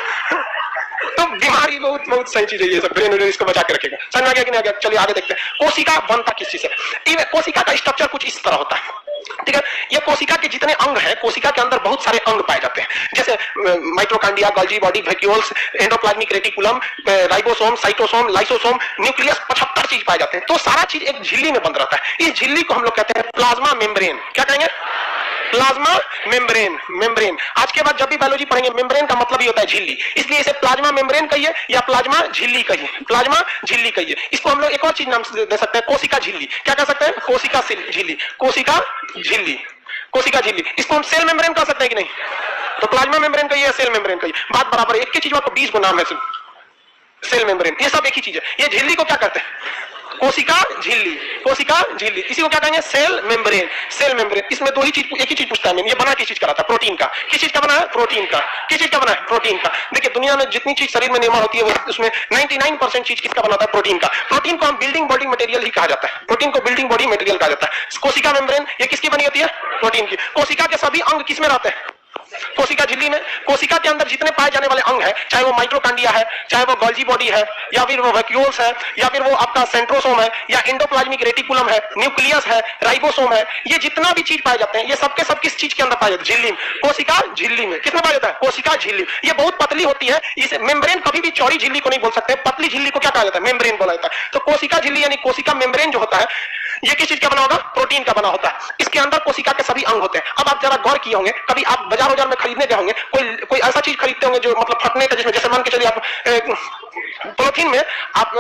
तो बीमारी बहुत बहुत सही चीज है ये सब, ब्रेन इसको बचा के रखेगा। समझ आ गया कि नहीं आ गया? चलिए आगे देखते हैं। कोशिका बनता किस चीज से? कोशिका का स्ट्रक्चर कुछ इस तरह होता है, ठीक है। ये कोशिका के जितने अंग हैं, कोशिका के अंदर बहुत सारे अंग पाए जाते हैं, जैसे mitochondria, Golgi body, vacuoles, endoplasmic reticulum, ribosome, cytosome, lysosome, nucleus, 75 चीज पाए जाते हैं। तो सारा चीज एक झिल्ली में बंद रहता है। इस झिल्ली को हम लोग कहते हैं प्लाज्मा मेम्ब्रेन। क्या कहेंगे? Plasma membrane. मेम्ब्रेन आज के बाद जब भी बायोलॉजी पढ़ेंगे, मेम्ब्रेन का मतलब ही होता है झिल्ली, इसलिए इसे प्लाज्मा मेम्ब्रेन कहिए या प्लाज्मा झिल्ली कहिए, प्लाज्मा झिल्ली कहिए। इसको हम लोग एक और चीज नाम दे सकते हैं, कोशिका झिल्ली। क्या कह सकते हैं? कोशिका झिल्ली, कोशिका झिल्ली, कोशिका झिल्ली। इसको हम सेल मेम्ब्रेन कह सकते हैं कि नहीं? तो प्लाज्मा मेम्ब्रेन कहिए, सेल मेम्ब्रेन कहिए, बात बराबर है। एक ही चीज को 20 गो नाम है, सेल मेम्ब्रेन, ये सब एक ही चीज है। ये झिल्ली को क्या कहते हैं? कोशिका झिल्ली, कोशिका झिल्ली। इसी को क्या कहेंगे? Cell membrane, cell membrane. इसमें दो ही चीज, एक ही चीज पूछता है, ये बना किस चीज का रहता है? प्रोटीन का। किस चीज का बना है? प्रोटीन का। किस चीज का बना है? प्रोटीन का। देखिए दुनिया में जितनी चीज शरीर में निर्माण होती है वो उसमें 99% चीज किसका बना होता है? प्रोटीन का। प्रोटीन को हम बिल्डिंग बॉडी मटेरियल ही कहा जाता है, प्रोटीन को बिल्डिंग बॉडी मटेरियल कहा जाता है। कोशिका मेम्ब्रेन ये किसकी बनी होती है? प्रोटीन की। कोशिका के सभी अंग किसमें रहते हैं? कोशिका झिल्ली में। कोशिका के अंदर जितने पाए जाने वाले अंग हैं, चाहे वो माइटोकॉन्ड्रिया है, चाहे वो गोल्जी बॉडी है, या फिर वो वैक्यूल्स है, या फिर वो आपका सेंट्रोसोम है, या एंडोप्लाज्मिक रेटिकुलम है, न्यूक्लियस है, राइबोसोम है, ये जितना भी चीज पाए जाते हैं ये सबके सब किस चीज के अंदर पाए जाते हैं? झिल्ली में। कोशिका झिल्ली में। किसमें पाया जाता है? कोशिका झिल्ली। ये बहुत पतली होती है, इसे मेम्ब्रेन कभी भी चौड़ी झिल्ली को नहीं बोल सकते, पतली झिल्ली को क्या कहा जाता है? मेम्ब्रेन बोला जाता है। तो कोशिका झिल्ली यानी कोशिका मेम्ब्रेन जो होता है ये किस चीज का बना होगा? प्रोटीन का बना होता है। इसके अंदर कोशिका के सभी अंग होते हैं। अब आप जरा गौर किए होंगे, कभी आप बाजार में खरीदने गए होंगे, कोई ऐसा चीज खरीदते होंगे जो मतलब फटने का, जिसमें जैसे मान के चलिए आप पॉलिथीन में आप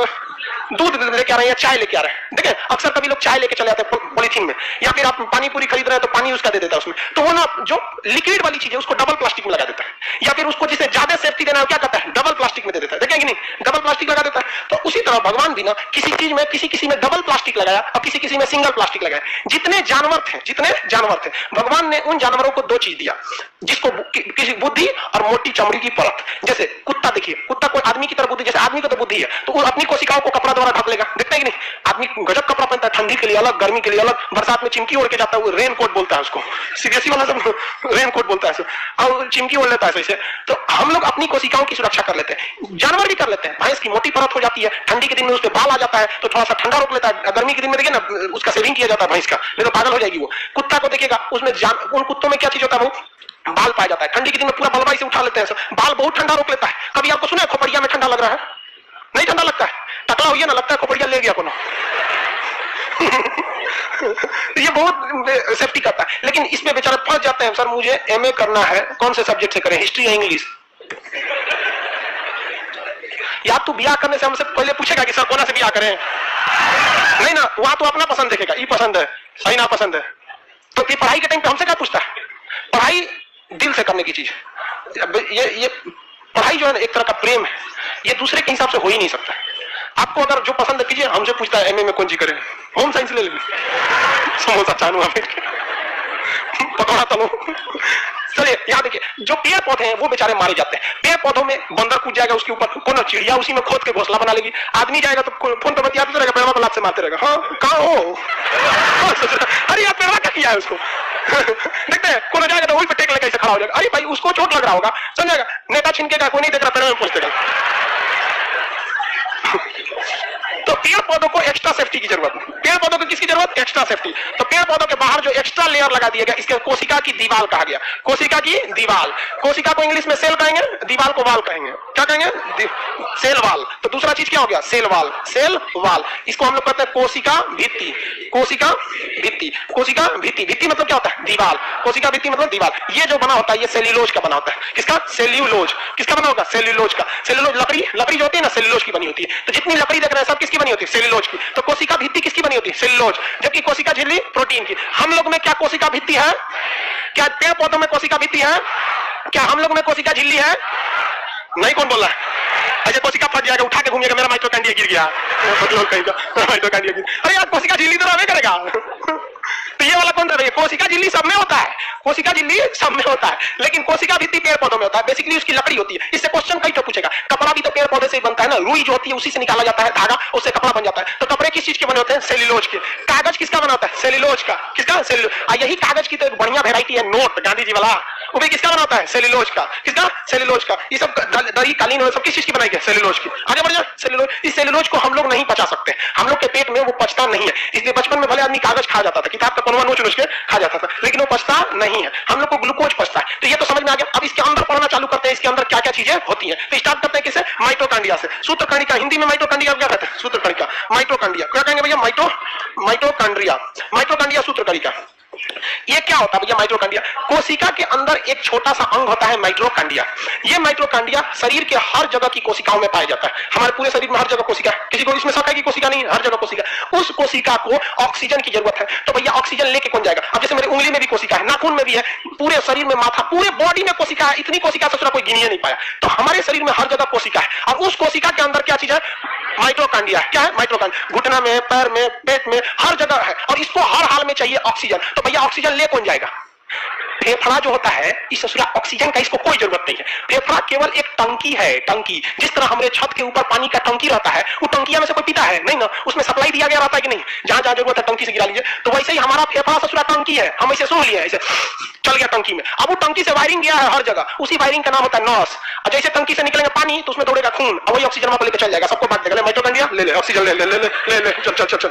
दूध लेके आ रहे हैं या चाय लेके आ रहे हैं, देखिए अक्सर कभी लोग चाय लेके चले आते हैं पॉलिथीन में, या फिर आप पानी पूरी खरीद रहे हैं तो पानी उसका दे देता है उसमें, तो वो ना जो लिक्विड वाली चीज है उसको डबल प्लास्टिक में लगा देता है, या फिर उसको जिसे ज्यादा सेफ्टी देना है क्या करता है? डबल प्लास्टिक में दे देता है। देखें कि नहीं? डबल प्लास्टिक लगा देता है। तो उसी तरह भगवान भी ना किसी चीज में किसी में डबल प्लास्टिक लगाया और किसी में सिंगल प्लास्टिक लगाया। जितने जानवर थे भगवान ने उन जानवरों को दो चीज दिया, जिसको किसी बुद्धि और मोटी चमड़ी की परत। जैसे कुत्ता, देखिए कुत्ता कोई आदमी की तरह बुद्धि, जैसे आदमी को तो बुद्धि है तो वो अपनी कोशिकाओं को कपड़ा द्वारा ढक लेगा, देखते हैं कि नहीं? आदमी गजब कपड़ा पहनता है, ठंडी के लिए अलग, गर्मी के लिए अलग, बरसात में चिमकी ओढ़ के जाता है, वो रेन कोट बोलता है उसको, सीबीएसई वाला सब रेन कोट बोलता है, और चिमकी ओढ़ लेता है ऐसे। तो हम लोग अपनी कोशिकाओं की सुरक्षा कर लेते हैं, जानवर भी कर लेते हैं। भैंस की मोटी परत हो जाती है, ठंडी के दिन में उस पर बाल आ जाता है तो थोड़ा सा ठंडा रोक लेता है, गर्मी के दिन में देखिए ना उसका सेविंग किया जाता है भैंस का, नहीं तो पागल हो जाएगी वो। कुत्ता को देखिएगा, उसमें उन कुत्तों में क्या चीज होता है, वो बाल पाया जाता है, ठंडी के दिन में पूरा बलवाई से उठा लेते हैं, बाल बहुत ठंडा रोक लेता है। कभी आपको सुना है खोपड़िया में ठंडा लग रहा है? नहीं ठंडा लगता है, टकला हुई ना, लगता है खोपड़िया ले गया कोनो। ये बहुत सेफ्टी करता है, लेकिन इसमें बेचारे फंस जाते हैं, सर मुझे एमए करना है, कौन से सब्जेक्ट से करें, हिस्ट्री या इंग्लिश? या तो ब्याह करने से हमसे पहले पूछेगा कि सर कौन से ब्याह करें? नहीं ना, वहां तो अपना पसंद देखेगा, ये पसंद है, सही ना पसंद है। तो फिर पढ़ाई के टाइम पे हमसे क्या पूछता है? पढ़ाई दिल से करने की चीज है। ये पढ़ाई जो है ना एक तरह का प्रेम है, ये दूसरे के हिसाब से हो ही नहीं सकता। आपको अगर जो पसंद कीजिए, हमसे पूछता है एमए में कौन सी करें, होम साइंस ले लेंगे, समोसा चानू पकौड़ा तलो। चलिए यहाँ देखिए, जो पेड़ पौधे हैं वो बेचारे मारे जाते हैं। पेड़ पौधों में बंदर कूद जाएगा उसके ऊपर, कोनो चिड़िया उसी में खोद के घोंसला बना लेगी, आदमी जाएगा तो फोन पर बतियाते रहेगा, पेड़वा को लात से मारते रहेगा, हाँ कहाँ हो? अरे यार पेड़वा क्या किया है उसको? देखते हैं, कोनो जाएगा तो वही पे टेक लेकर खड़ा हो जाएगा, अरे भाई उसको चोट लग रहा होगा, समझेगा, नेता छिनकेगा, कोई नहीं देख रहा, पेड़ में पूछते गए। तो पेड़ पौधों को एक्स्ट्रा सेफ्टी की जरूरत है। पेड़ पौधों को किसकी जरूरत? Extra safety. तो पेड़ पौधों के बाहर जो एक्स्ट्रा लेयर लगा दिया गया, इसके कोशिका की दीवार कहा गया। कोशिका की दीवार, कोशिका को इंग्लिश में सेल कहेंगे, दीवार को वाल कहेंगे, क्या कहेंगे? Cell wall. तो दूसरा चीज क्या हो गया? Cell wall. सेल वाल, इसको हम लोग कहते हैं कोशिका भित्ति। कोशिका भित्ति, कोशिका भित्ति, भित्ति मतलब क्या होता है? दीवार। कोशिका भित्ति मतलब दीवार। ये जो बना होता है ये सेल्यूलोज का बना होता है। किसका? सेल्यूलोज। किसका बना होगा? सेल्यूलोज का। सेल्यूलोज लकड़ी जो होती है ना, सेल्यूलोज की बनी होती है। तो जितनी लकड़ी देख रहे हैं सब किसकी बनी होती है? सेल्यूलोज की। तो कोशिका भित्ति किसकी बनी होती है? सेल्यूलोज। जबकि कोशिका झिल्ली प्रोटीन की। हम लोग में क्या कोशिका भित्ति है? क्या पेड़ पौधों में कोशिका भित्ति है? क्या हम लोग में कोशिका झिल्ली है? नहीं, कौन बोल रहा है? ऐसे कोशिका फट जाएगा, उठा के घूमिएगा, मेरा माइटोकॉन्ड्रिया गिर गया, माइटोकॉन्ड्रिया गिर, अरे यार कोशिका झिल्ली तो रहने करेगा। तो ये वाला कौन है? कोशिका झिल्ली सब में होता है, कोशिका झिल्ली सब में होता है, लेकिन कोशिका भित्ति पेड़ पौधों में होता है। बेसिकली उसकी लकड़ी होती है। इससे क्वेश्चन कई तो पूछेगा, कपड़ा भी तो पेड़ पौधे से ही बनता है ना, रुई जो होती है उसी से निकाला जाता है धागा, उससे कपड़ा बन जाता है। तो कपड़े किस चीज के बने होते हैं? सेल्यूलोज के। कागज किसका बना होता है? सेल्यूलोज का। किसका? सेल्यूलोज। यही कागज की तो एक बढ़िया वेराइटी है नोट, गांधी जी वाला, वो भी किसका बना होता है? सेल्यूलोज का। किसका? सेल्यूलोज का। ये सब दरी कालीन सब किस चीज की बनाई गई? सेल्यूलोज की। आगे बढ़ जाए, सेल्यूलोज। इस सेल्यूलोज को हम लोग नहीं पचा सकते, हम लोग के पेट में वो पचता नहीं है, इसलिए बचपन में भले आदमी कागज खा जाता था, किताब का कोनवा नोच नोच के खा जाता था, लेकिन वो पचता नहीं है, हम लोग को ग्लूकोज पचता है। तो ये तो समझ में आ गया। अब इसके अंदर पढ़ना चालू करते हैं, इसके अंदर क्या क्या चीजें होती हैं। तो स्टार्ट करते हैं किससे? माइटोकॉन्ड्रिया से। सूत्रकणिका, हिंदी में माइटोकॉन्ड्रिया क्या कहते हैं? सूत्रकणिका। माइटोकॉन्ड्रिया क्या कहेंगे भैया? माइटोकॉन्ड्रिया। माइटोकॉन्ड्रिया सूत्रकणिका। ये क्या होता है भैया? माइटोकॉन्ड्रिया कोशिका के अंदर एक छोटा सा अंग होता है माइटोकॉन्ड्रिया। ये माइटोकॉन्ड्रिया शरीर के हर जगह की कोशिकाओं में पाया जाता है। हमारे पूरे शरीर में हर जगह कोशिका है, किसी को इसमें शक है कि कोशिका नहीं है? हर जगह कोशिका। उस कोशिका को ऑक्सीजन की जरूरत है, तो भैया ऑक्सीजन लेके कौन जाएगा? अब जैसे मेरी उंगली में भी कोशिका है, नाखून में भी है, पूरे शरीर में, माथा, पूरे बॉडी में कोशिका है। इतनी कोशिका ससुरा कोई गिनिए नहीं पाया। तो हमारे शरीर में हर जगह कोशिका है, और उस कोशिका के अंदर क्या चीज है? माइटोकॉन्ड्रिया। क्या है? माइटोकॉन्ड्रिया। घुटना में, पैर में, पेट में, हर जगह है, और इसको हर हाल में चाहिए ऑक्सीजन। तो भैया ऑक्सीजन ले कौन जाएगा? फेफड़ा जो होता है, इस ससुरा ऑक्सीजन का इसको कोई जरूरत नहीं है। फेफड़ा केवल एक टंकी है, टंकी। जिस तरह हमारे छत के ऊपर पानी का टंकी रहता है, वो टंकिया में से कोई पीता है नहीं ना, उसमें सप्लाई दिया गया रहता है कि नहीं, जहां जहां जरूरत है टंकी से गिरा लीजिए। तो वैसे ही हमारा फेफड़ा ससुरा टंकी है, हम इसे सूंघ लिए, ऐसे चल गया टंकी में। अब वो टंकी से वायरिंग गया है हर जगह, उसी वायरिंग का नाम होता है नस। और जैसे टंकी से निकलेंगे पानी तो उसमें दौड़ेगा खून, और वही ऑक्सीजन वहां लेकर चल जाएगा, सबको बांट देगा, माइटोकॉन्ड्रिया ले ले ऑक्सीजन, ले ले ले ले ले चल चल चल चल।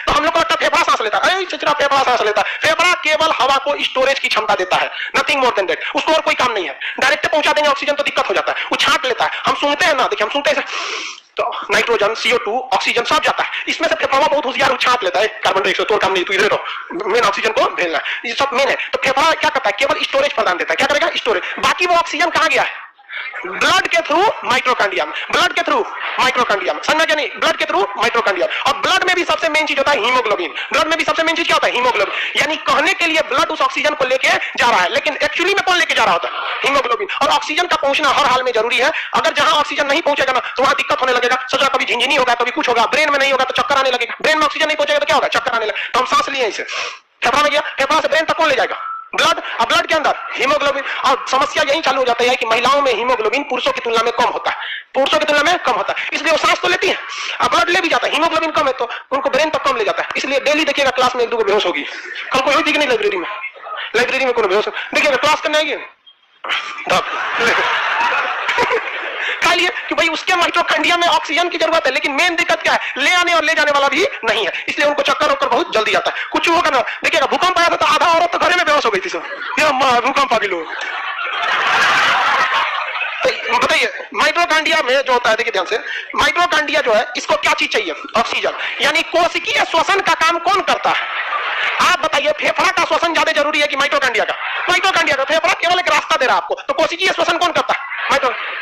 तो हम लोग को लगता है फेफड़ा सांस लेता है, ससुरा फेफड़ा सांस लेता है। फेफड़ा केवल हवा को स्टोरेज की क्षमता देता है, नथिंग मोर देन दैट। उसको और कोई काम नहीं है। डायरेक्ट पहुंचा देंगे ऑक्सीजन तो दिक्कत हो जाता है, वो छांट लेता है। हम सुनते हैं ना, देखिए हम सुनते हैं तो नाइट्रोजन, CO2, ऑक्सीजन सब जाता है, इसमें से फेफड़ा बहुत होशियार छांट लेता है, कार्बन डाइऑक्साइड तो काम नहीं, तू इधर रहो, मेन ऑक्सीजन को भेजना, ये सब मेन है। तो फेफड़ा क्या करता है? केवल स्टोरेज प्रदान देता है। क्या करेगा? स्टोरेज। बाकी वो ऑक्सीजन कहां गया है? ब्लड के थ्रू माइटोकॉन्ड्रियम, ब्लड के थ्रू माइटोकॉन्ड्रियम, समझा क्या नहीं? ब्लड के थ्रू माइटोकॉन्ड्रियम। और ब्लड में भी सबसे मेन चीज होता है हीमोग्लोबिन। ब्लड में भी सबसे मेन चीज क्या होता है? हीमोग्लोबिन। यानी कहने के लिए ब्लड उस ऑक्सीजन को लेके जा रहा है, लेकिन एक्चुअली में कौन लेके जा रहा होता है? हीमोग्लोबिन। और ऑक्सीजन का पहुंचना हर हाल में जरूरी है। अगर जहां ऑक्सीजन नहीं पहुंचेगा ना तो वहां दिक्कत होने लगेगा। सोचो कभी झिंझिनी होगा, कभी कुछ होगा, ब्रेन में नहीं होगा तो चक्कर आने लगेगा। ब्रेन में ऑक्सीजन नहीं पहुंचेगा तो क्या होगा? चक्कर आने लगेगा। तो हम सांस लिए इसे, फेफड़ा में गया, फेफड़ा से ब्रेन तक कौन ले जाएगा? ब्लड। अब ब्लड के अंदर हीमोग्लोबिन। और समस्या यही चालू हो जाती है कि महिलाओं में हीमोग्लोबिन पुरुषों की तुलना में कम होता है, पुरुषों की तुलना में कम होता है, इसलिए वो सांस तो लेती है, अब ब्लड ले भी जाता है, हीमोग्लोबिन कम है तो उनको ब्रेन तक कम ले जाता है। इसलिए डेली देखिएगा क्लास में एक दो बेहोश होगी। कल कोई हुई थी कि नहीं लाइब्रेरी में? लाइब्रेरी में कोई बेहोश देखिएगा, क्लास करने आएगी लिए कि भाई उसके माइटोकॉन्ड्रिया में ऑक्सीजन की जरूरत है, लेकिन मेन दिक्कत क्या है? ले आने और ले जाने वाला भी नहीं है, इसलिए उनको चक्कर होकर बहुत जल्दी आता है। कुछ होगा ना, देखिएगा भूकंप आया था तो आधा औरत तो घर में बेहोश हो गई थी सब, ये भूकंप आ गई लोग। तो बताइए माइटोकॉन्ड्रिया में जो होता है, देखिए ध्यान से, माइटोकॉन्ड्रिया जो है इसको क्या चीज चाहिए? ऑक्सीजन। यानी कोशिकीय श्वसन का काम कौन करता है? आप बताइए, फेफड़ा का श्वसन ज्यादा जरूरी है कि माइटोकॉन्ड्रिया का? माइटोकॉन्ड्रिया का। फेफड़ा केवल एक रास्ता दे रहा है आपको, तो कोशिकीय श्वसन कौन करता है?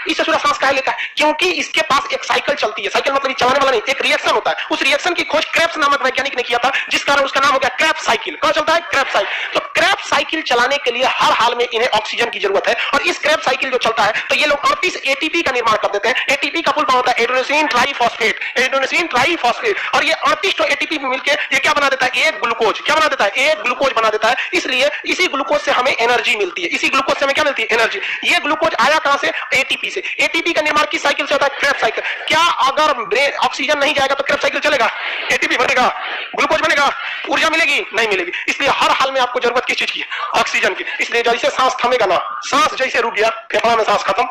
इससे सूर्य सांस कहा लेता है क्योंकि इसके पास एक साइकिल चलती है। साइकिल मतलब चलाने वाला नहीं, एक रिएक्शन होता है। उस रिएक्शन की खोज क्रेब्स नामक वैज्ञानिक ने किया था, जिस कारण उसका नाम हो गया क्रेब्स साइकिल। कौन चलता है? Krebs cycle. तो क्रेब्स साइकिल चलाने के लिए हर हाल में इन्हें ऑक्सीजन की जरूरत है, और इस क्रेब्स साइकिल जो चलता है तो ये लोग 38 एटीपी का निर्माण कर देते हैं। एटीपी का फुल फॉर्म होता है एडेनोसिन ट्राइफॉस्फेट, एडेनोसिन ट्राइफॉस्फेट। और ये 38 एटीपी मिलकर ये क्या बना देता है? एक ग्लूकोज। क्या बना देता है? एक ग्लूकोज बना देता है। इसलिए इसी ग्लूकोज से हमें एनर्जी मिलती है। इसी ग्लूकोज से हमें क्या मिलती है? एनर्जी। ये ग्लूकोज आया कहां से? एटीपी से। एटीपी का निर्माण किस साइकिल से होता है? Krebs cycle. क्या अगर ऑक्सीजन नहीं जाएगा तो क्रेब्स साइकिल चलेगा? एटीपी बनेगा, ग्लूकोज बनेगा, ऊर्जा मिलेगी? नहीं मिलेगी। इसलिए हर हाल में आपको जरूरत किस चीज की? ऑक्सीजन की। इसलिए जैसे सांस थमेगा ना, सांस जैसे रुक गया, फेफड़ा में सांस खत्म,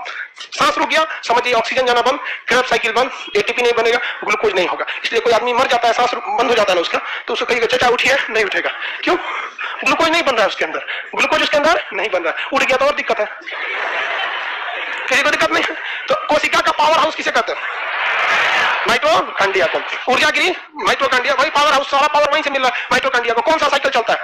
सांस रुक गया, समझिए ऑक्सीजन जाना बंद, क्रेब्स साइकिल बंद, एटीपी नहीं बनेगा, ग्लूकोज नहीं होगा। इसलिए कोई आदमी मर जाता है, सांस बंद हो जाता है ना उसका, तो उसको कहिएगा चाचा उठिए, नहीं उठेगा। क्यों? ग्लूकोज नहीं बन रहा है उसके अंदर, ग्लूकोज उसके अंदर नहीं बन रहा है। उठ गया तो और दिक्कत है, किसी को दिक्कत नहीं। तो कोशिका का पावर हाउस किसे कहते हैं? माइटोकॉन्ड्रिया को। ऊर्जा गिरी माइटोकॉन्ड्रिया, वही पावर हाउस, सारा पावर वहीं से मिल रहा है माइटोकॉन्ड्रिया को। कौन सा साइकिल चलता है?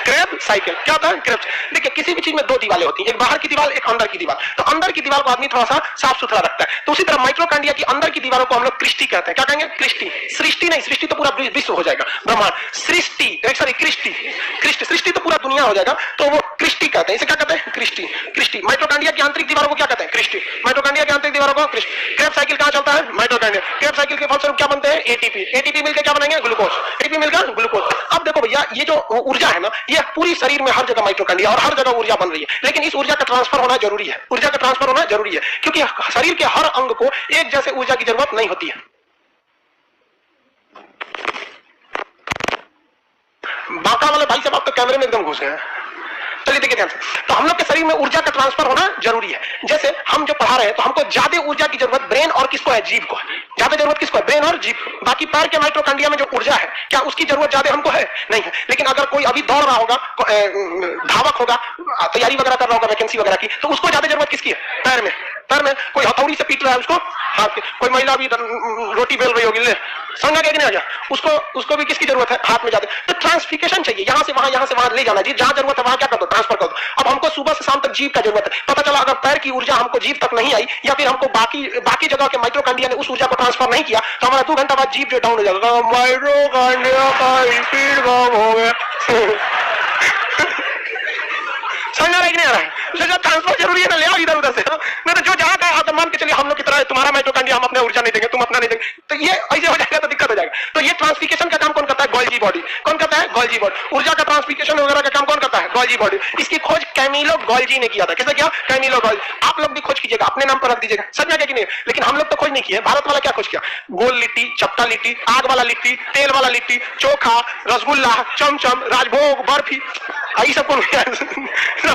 Krebs cycle. क्या होता है? क्रेब। देखिए किसी भी चीज में दो दीवारें होती हैं, एक बाहर की दीवार, एक अंदर की दीवार। तो अंदर की दीवार को आदमी थोड़ा सा साफ सुथरा रखता है, तो उसी तरह माइटोकॉन्ड्रिया की अंदर की दीवारों को हम लोग क्रिस्टी कहते हैं। क्या कहेंगे? क्रिस्टी। सृष्टि नहीं, सृष्टि तो पूरा विश्व हो जाएगा, ब्रह्मांड। सृष्टि, सॉरी क्रिस्टी, क्रिस्टी, सृष्टि तो पूरा दुनिया हो जाएगा, तो वो क्रिस्टी कहते हैं। इसे क्या कहते हैं? क्रिस्टी। क्रिस्टी। माइटोकॉन्ड्रिया की आंतरिक दीवारों को क्या कहते हैं? क्रिस्टी। माइटोकॉन्ड्रिया की आंतरिक दीवारों को क्रिस्टी। क्रेब साइकिल कहां चलता है? माइटोकॉन्ड्रिया। क्रेब साइकिल के फलस्वरूप क्या बनते हैं? एटीपी। एटीपी मिलकर क्या बनेंगे? ग्लूकोज। एटीपी मिलकर ग्लूकोज। अब देखो भैया, ये जो ऊर्जा है ना, ये पूरी शरीर में हर जगह माइटोकॉन्ड्रिया और हर जगह ऊर्जा बन रही है, लेकिन इस ऊर्जा का ट्रांसफर होना जरूरी है। ऊर्जा का ट्रांसफर होना जरूरी है, क्योंकि शरीर के हर अंग को एक जैसे ऊर्जा की जरूरत नहीं होती है। बांका वाले भाई साहब आप तो कैमरे में एकदम घुस गए हैं। चलिए देखिए ध्यान से, तो हम लोग के शरीर में ऊर्जा का ट्रांसफर होना जरूरी है। जैसे हम जो पढ़ा रहे हैं, तो हमको ज्यादा ऊर्जा की जरूरत ब्रेन और किसको है? जीव को। ज्यादा जरूरत किसको है? ब्रेन और जीव। बाकी पैर के माइटोकॉन्ड्रिया में जो ऊर्जा है, क्या उसकी जरूरत ज्यादा हमको है? नहीं है। लेकिन अगर कोई अभी दौड़ रहा होगा, धावक होगा, तैयारी वगैरह कर रहा होगा वैकेंसी वगैरह की, तो उसको ज्यादा जरूरत किसकी है? पैर में। पैर में कोई हथौड़ी से पीट रहा है उसको, हाथ के। कोई महिला भी रोटी बेल रही होगी, ले समझ आ गया कि नहीं आ गया? उसको भी किसकी जरूरत है? हाथ में ज्यादा। तो ट्रांसफिकेशन चाहिए, यहां से वहां ले जाना चाहिए। जहां जरूरत है वहां क्या कर दो? ट्रांसफर कर दो। अब हमको सुबह से शाम तक जीव का जरूरत है। पता चला अगर पैर की ऊर्जा हमको जीव तक नहीं आई, या फिर हमको बाकी जगह के माइटोकॉन्ड्रिया ने उस ऊर्जा को ट्रांसफर नहीं किया, तो हमारा 2 घंटा बाद जीव जो डाउन हो जाएगा। माइटोकॉन्ड्रिया का स्पीड कम हो गया। समझ आ रहा है कि नहीं आ रहा है? ट्रांसफर जरूरी है ना, ले आओ इधर उधर से। मैं तो जो जहां का आप मान के चलिए हम लोग की तरह तुम्हारा माइटोकॉन्ड्रिया हम अपने ऊर्जा नहीं देंगे, तुम अपना नहीं देंगे, तो ये ऐसे हो जाएगा तो दिक्कत हो जाएगा। तो ये ट्रांसफिकेशन का काम कौन करता है? Golgi body. कौन करता है? Golgi body. ऊर्जा का ट्रांसफिकेशन वगैरह का काम कौन करता है? Golgi body. इसकी खोज कैमिलो गोल्जी ने किया था। किसने किया? Camillo Golgi. आप लोग भी खोज कीजिएगा, अपने नाम पर रख दीजिएगा। समझ में कि नहीं? लेकिन हम लोग तो खोज नहीं किया। भारत वाला क्या खोज किया? गोल लिट्टी, चपटा लिट्टी, आग वाला लिट्टी, तेल वाला लिट्टी, चोखा, रसगुल्ला, चमचम, राजभोग, बर्फी, यही सब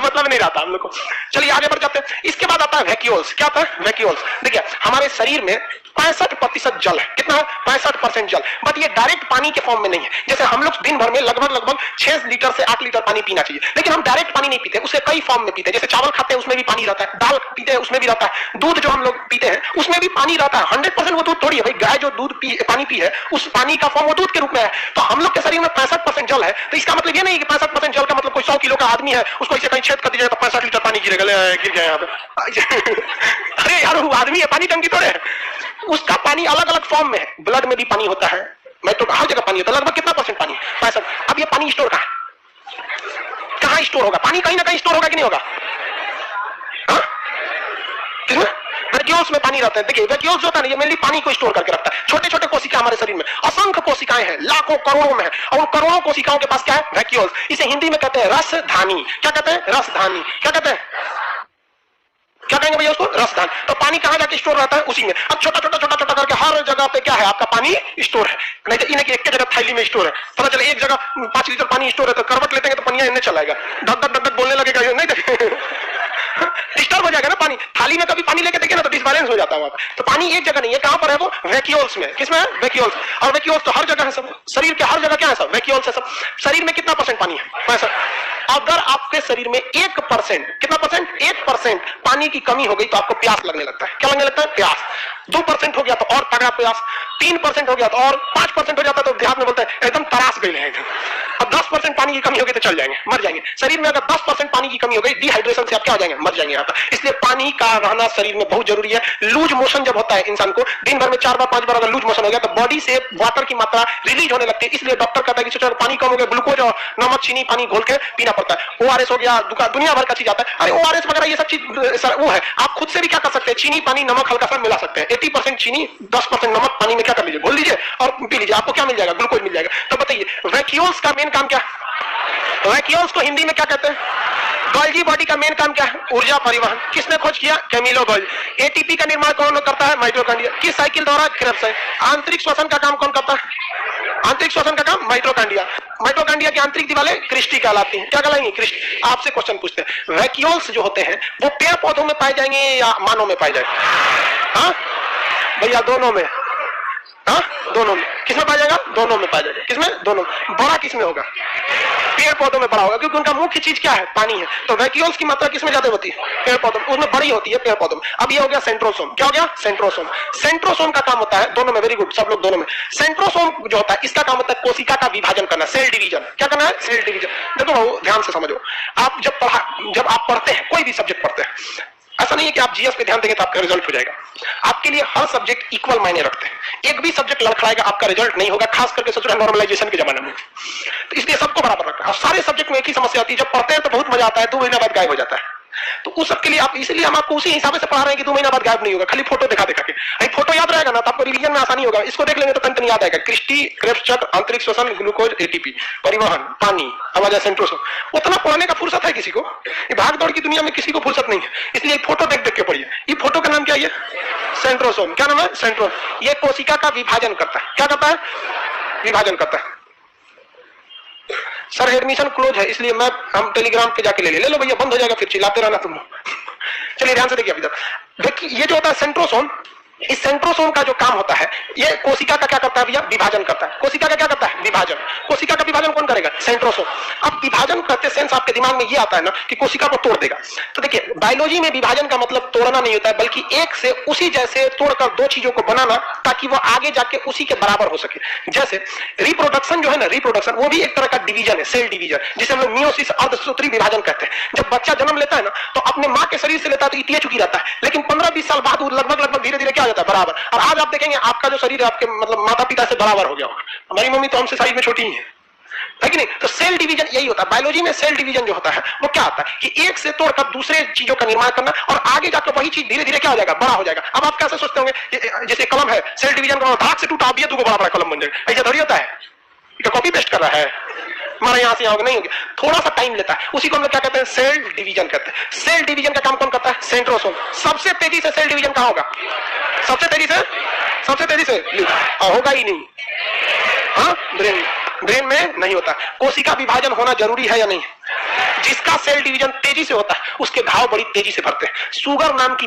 मतलब नहीं रहता हम लोग को। चलिए आगे बढ़ जाते हैं। इसके बाद आता है वैक्यूल्स। क्या आता है? वैक्यूल्स। देखिए हमारे शरीर में 65% जल है। कितना है? 65% जल। बट ये डायरेक्ट पानी के फॉर्म में नहीं है। जैसे हम लोग दिन भर में लगभग 6 लीटर से 8 लीटर पानी पीना चाहिए, लेकिन हम डायरेक्ट पानी नहीं पीते, उसे कई फॉर्म में पीते हैं। जैसे चावल खाते हैं उसमें भी पानी रहता है, दाल पीते हैं उसमें भी रहता है, दूध जो हम लोग पीते हैं उसमें भी पानी रहता है। 100% वो दूध थोड़ी है भाई, गाय जो दूध पानी पी है उस पानी का फॉर्म वो दूध के रूप में है। तो हम लोग के शरीर में 65% जल है। तो इसका मतलब ये नहीं कि 65% जल का मतलब कोई 100 किलो का आदमी है, उसको इसे कहीं छेद कर दीजिएगा तो 65 लीटर पानी गिर गया यहाँ पे। अरे यार वो आदमी है, पानी टंकी थोड़े है। उसका पानी अलग अलग फॉर्म में है। ब्लड में भी पानी होता है, मैं तो हर जगह पानी होता है। लगभग कितना परसेंट पानी? 65। अब ये पानी स्टोर कहाँ स्टोर होगा? पानी कहीं ना कहीं स्टोर होगा कि नहीं होगा? वैक्यूल्स में पानी रहता है। देखिए वैक्यूल्स होता है ना, ये मेनली पानी को स्टोर करके रखता है। छोटे छोटे कोशिका हमारे शरीर में असंख्य कोशिकाएं हैं, लाखों करोड़ों में है, और करोड़ों कोशिकाओं के पास क्या है? वैक्यूल्स। इसे हिंदी में कहते हैं रसधानी। क्या कहते हैं? रसधानी। क्या कहते हैं? क्या कहेंगे भैया उसको? रसधान। तो पानी कहां जाके स्टोर रहता है? उसी में। अब छोटा छोटा करके हर जगह पे क्या है? आपका पानी स्टोर है। नहीं तो इन्हें एक जगह थैली में स्टोर है, पता चले एक जगह 5 लीटर पानी स्टोर है, तो करवट लेते हैं तो पानी इन्हें चलाएगा, धक धक धक बोलने लगेगा, नहीं डिस्टर्ब हो जाएगा ना पानी। थाली में कभी पानी लेके देखिए ना तो डिसबैलेंस हो जाता है वहां पे। तो पानी एक जगह नहीं है, कहां पर है वो? वैक्यूल्स में। किसमें है? वैक्यूल्स। और वैक्यूल्स तो हर जगह है, सब शरीर के हर जगह क्या है? सब वैक्यूल्स है सब। शरीर में कितना परसेंट पानी है? अगर आपके शरीर में 1%, कितना परसेंट? 1% पानी की कमी हो गई तो आपको प्यास लगने लगता है। क्या लगने लगता है? प्यास। 2% हो गया तो और तगड़ा प्यास, 3% हो गया तो और 5% हो जाता है तो देहात में बोलते हैं एकदम तरास गए हैं। अब 10% पानी की कमी हो गई तो चल जाएंगे, मर जाएंगे। शरीर में अगर 10% पानी की कमी हो गई, डिहाइड्रेशन से आप क्या हो जाएंगे? मर जाएंगे यहाँ पर। इसलिए पानी का रहना शरीर में बहुत जरूरी है। लूज मोशन जब होता है इंसान को, दिन भर में 4 बार 5 बार अगर लूज मोशन हो गया तो बॉडी से वाटर की मात्रा रिलीज होने लगती है। इसलिए डॉक्टर कहता है कि सोचो पानी कम हो गया, ग्लूकोज और नमक चीनी पानी घोल के पीना पड़ता है। ORS हो गया, दुनिया भर का चीज आता है। अरे ORS वगैरह ये सब चीज वो है, आप खुद से भी क्या कर सकते हैं? चीनी पानी नमक हल्का सा मिला सकते हैं। 80% चीनी 10% नमक पानी में क्या कर लीजिए, घोल लीजिए और पी लीजिए, आपको क्या मिल जाएगा? ग्लूकोज मिल जाएगा। तो बताइए वैक्यूल्स का मेन काम क्या? वैक्यूल्स को हिंदी में क्या कहते हैं? गोल्जी बॉडी का मेन काम क्या है? ऊर्जा परिवहन। किसने खोज किया? Camillo Golgi. ATP का निर्माण कौन करता है? माइटोकॉन्ड्रिया। किस साइकिल द्वारा? क्रेब्स है। आंतरिक श्वसन का काम कौन करता है? आंतरिक श्वसन का काम माइटोकॉन्ड्रिया। माइटोकॉन्ड्रिया की आंतरिक दीवारें क्रिस्टी कहलाती हैं। क्या कहलाएंगी? क्रिस्टी। आपसे क्वेश्चन पूछते हैं, वैक्यूल्स जो होते हैं वो पेड़ पौधों में पाए जाएंगे या मानव में पाए जाएंगे? हाँ भैया दोनों में। हाँ दोनों में। किसमें पाया जाएगा? दोनों में पाया जाएगा। किसमें? दोनों में। बड़ा किसमें होगा? पेड़ पौधों में बड़ा होगा, क्योंकि उनका मुख्य चीज क्या है? पानी है। तो वैक्यूल्स की मात्रा किसमें ज्यादा होती है? पेड़ पौधों में। उसमें बड़ी होती है पेड़ पौधों में। अब ये हो गया सेंट्रोसोम। क्या हो गया? सेंट्रोसोम। सेंट्रोसोम का काम होता है दोनों में। वेरी गुड, सब लोग दोनों में। सेंट्रोसोम जो होता है इसका काम होता है कोशिका का विभाजन करना, सेल डिवीजन। क्या करना है? Cell division. देखो ध्यान से समझो, आप जब आप पढ़ते हैं, कोई भी सब्जेक्ट पढ़ते हैं, ऐसा नहीं है कि आप जीएस पे ध्यान देंगे तो आपका रिजल्ट हो जाएगा। आपके लिए हर सब्जेक्ट इक्वल मायने रखते हैं। एक भी सब्जेक्ट लड़खड़ाएगा आपका रिजल्ट नहीं होगा, खास करके सोच रहे नॉर्मलाइजेशन के जमाने में। तो इसलिए सबको बराबर रखता है। और सारे सब्जेक्ट में एक ही समस्या आती है, जब पढ़ते हैं तो बहुत मजा आता है, 2 महीना बाद गायब हो जाता है। तो उस सबके लिए आप, इसलिए हम आपको उसी हिसाब से पढ़ा रहे हैं कि 2 महीना बाद गायब नहीं होगा, खाली फोटो दिखा के। भाई फोटो याद रहेगा ना तो आपको रिवीजन में आसानी होगा। इसको देख लेंगे तो कंटेंट याद आएगा। क्रिस्टी, क्रेब्स चक्र, आंतरिक श्वसन, ग्लूकोज, ATP, परिवहन, पानी, आवाज, सेंट्रोसोम। उतना पढ़ने का फुर्सत है किसी को? ये भाग दौड़ की दुनिया में किसी को फुर्सत नहीं है, इसलिए फोटो देख के पढ़िए। ये फोटो का नाम क्या है? सेंट्रोसोम। क्या नाम है? सेंट्रोसोम। ये कोशिका का विभाजन करता है। क्या करता है? विभाजन करता है। सर एडमिशन क्लोज है, इसलिए हम टेलीग्राम पे जाके ले लो भैया, बंद हो जाएगा फिर चिल्लाते रहना तुम लोग। चलिए ध्यान से देखिए अभी तक। देखिए ये जो होता है सेंट्रोसोम, इस सेंट्रोसोम का जो काम होता है, ये कोशिका का क्या करता है भैया? विभाजन करता है। कोशिका का क्या करता है? विभाजन। कोशिका का विभाजन कौन करेगा? सेंट्रोसोम। अब विभाजन करते सेंस आपके दिमाग में ये आता है ना कि कोशिका को तोड़ देगा। तो देखिए बायोलॉजी में विभाजन का मतलब तोड़ना नहीं होता है, बल्कि एक से उसी जैसे तोड़कर 2 चीजों को बनाना, ताकि वो आगे जाके उसी के बराबर हो सके। जैसे रिप्रोडक्शन जो है ना, रिप्रोडक्शन वो भी एक तरह का डिवीजन है, सेल डिवीजन, जिसे हम लोग मियोसिस, अर्धसूत्री विभाजन कहते हैं। जब बच्चा जन्म लेता है ना तो अपने माँ के शरीर से लेता है तो इतने चुकी रहता है, लेकिन 15-20 साल बाद वो लगभग धीरे धीरे क्या हो जाता है? बराबर। और आज आप देखेंगे आपका जो शरीर है आपके मतलब माता पिता से बराबर हो गया होगा। हमारी मम्मी तो हमसे साइज में छोटी ही है कि नहीं? तो सेल डिवीजन यही होता है। बायोलॉजी में सेल डिवीजन जो होता है वो क्या होता है कि एक से तोड़कर दूसरे चीजों का निर्माण करना, और आगे जाकर वही चीज धीरे धीरे क्या हो जाएगा? बड़ा हो जाएगा। अब आप कैसे सोचते होंगे, जैसे कलम है, सेल डिवीजन का धाक से टूटा दिया तो बड़ा कलम बन जाएगा, ऐसा थोड़ी होता है। कॉपी पेस्ट कर रहा है, हमारा यहां से नहीं होगा, थोड़ा सा टाइम लेता है। उसी को हम लोग क्या कहते हैं? सेल डिवीजन कहते हैं। सेल डिवीजन का काम कौन करता है? सेंट्रोसोम। सबसे तेजी से सेल डिवीजन कहां होगा? सबसे तेजी से होगा ही नहीं। हाँ ब्रेन में नहीं होता। कोशिका विभाजन होना जरूरी है या नहीं? जिसका सेल डिवीजन तेजी से होता है उसके घाव बड़ी तेजी से भरते हैं। शुगर नाम की